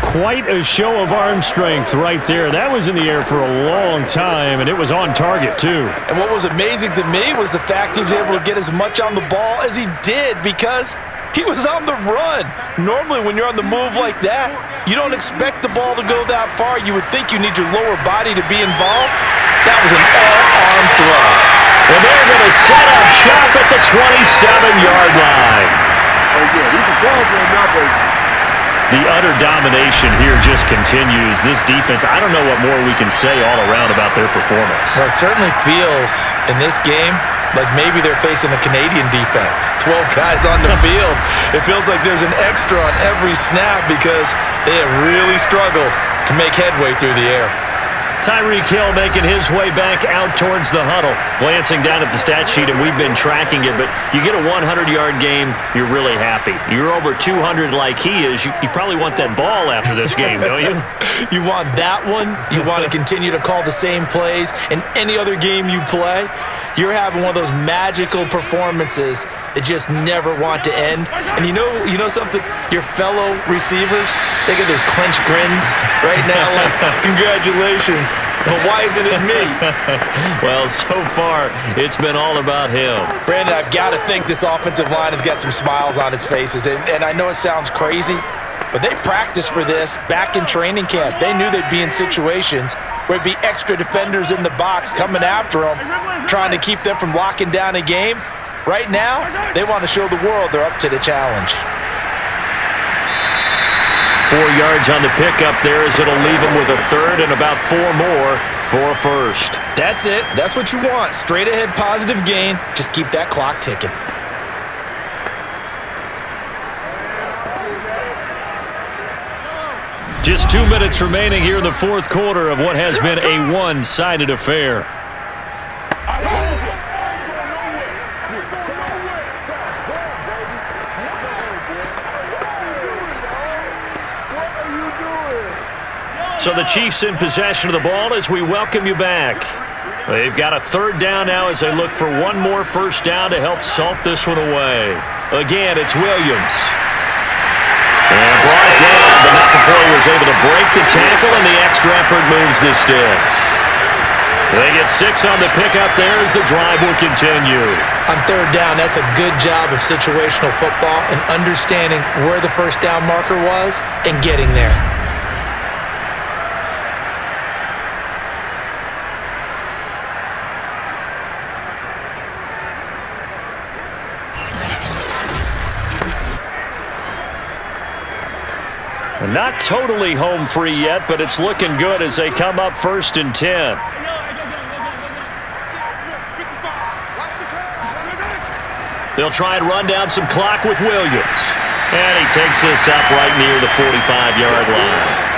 Quite a show of arm strength right there. That was in the air for a long time, and it was on target, too. And what was amazing to me was the fact he was able to get as much on the ball as he did because he was on the run. Normally, when you're on the move like that, you don't expect the ball to go that far. You would think you need your lower body to be involved. That was an all-arm throw. And they're going to set up shop at the 27-yard line. Oh, yeah, these are balls on that, baby. The utter domination here just continues. This defense, I don't know what more we can say all around about their performance. Well, it certainly feels in this game like maybe they're facing a Canadian defense. 12 guys on the field. It feels like there's an extra on every snap because they have really struggled to make headway through the air. Tyreek Hill making his way back out towards the huddle. Glancing down at the stat sheet, and we've been tracking it, but you get a 100-yard game, you're really happy. You're over 200 like he is. You probably want that ball after this game, don't you? You want that one. You want to continue to call the same plays in any other game you play. You're having one of those magical performances that just never want to end. And you know something? Your fellow receivers, they get those clenched grins right now like, congratulations. But why isn't it me? Well, so far, it's been all about him. Brandon, I've got to think this offensive line has got some smiles on its faces. And I know it sounds crazy, but they practiced for this back in training camp. They knew they'd be in situations where it'd be extra defenders in the box coming after them, trying to keep them from locking down a game. Right now, they want to show the world they're up to the challenge. 4 yards on the pickup there as it'll leave him with a third and about 4 more for a first. That's it. That's what you want. Straight ahead positive gain. Just keep that clock ticking. Just 2 minutes remaining here in the fourth quarter of what has been a one-sided affair. So the Chiefs in possession of the ball as we welcome you back. They've got a third down now as they look for one more first down to help salt this one away. Again, it's Williams. And brought down, but not before he was able to break the tackle, and the extra effort moves the sticks. They get 6 on the pickup there as the drive will continue. On third down, that's a good job of situational football and understanding where the first down marker was and getting there. Not totally home free yet, but it's looking good as they come up 1st and 10. They'll try and run down some clock with Williams. And he takes this up right near the 45-yard line.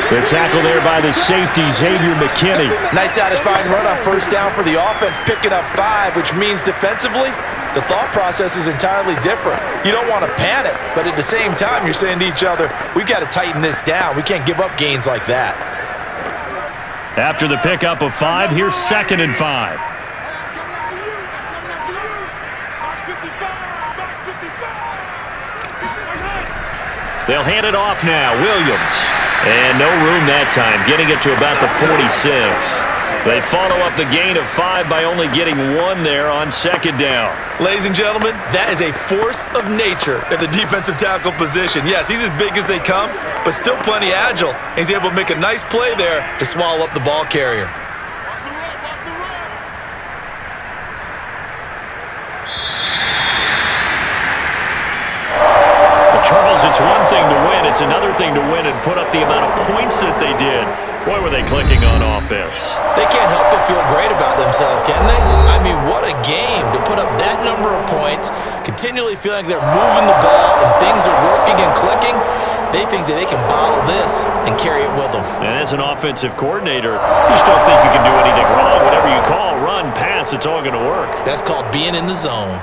The tackle there by the safety, Xavier McKinney. Nice satisfying run on first down for the offense, picking up 5, which means defensively, the thought process is entirely different. You don't want to panic, but at the same time, you're saying to each other, we've got to tighten this down. We can't give up gains like that. After the pickup of 5, here's 2nd and 5. They'll hand it off now, Williams. And no room that time, getting it to about the 46. They follow up the gain of 5 by only getting 1 there on 2nd down. Ladies and gentlemen, that is a force of nature at the defensive tackle position. Yes, he's as big as they come, but still plenty agile. He's able to make a nice play there to swallow up the ball carrier. Charles, it's one thing to win. It's another thing to win and put up the amount of points that they did. Boy, were they clicking on offense. They can't help but feel great about themselves, can they? I mean, what a game to put up that number of points, continually feeling like they're moving the ball and things are working and clicking. They think that they can bottle this and carry it with them. And as an offensive coordinator, you just don't think you can do anything wrong. Whatever you call, run, pass, it's all going to work. That's called being in the zone.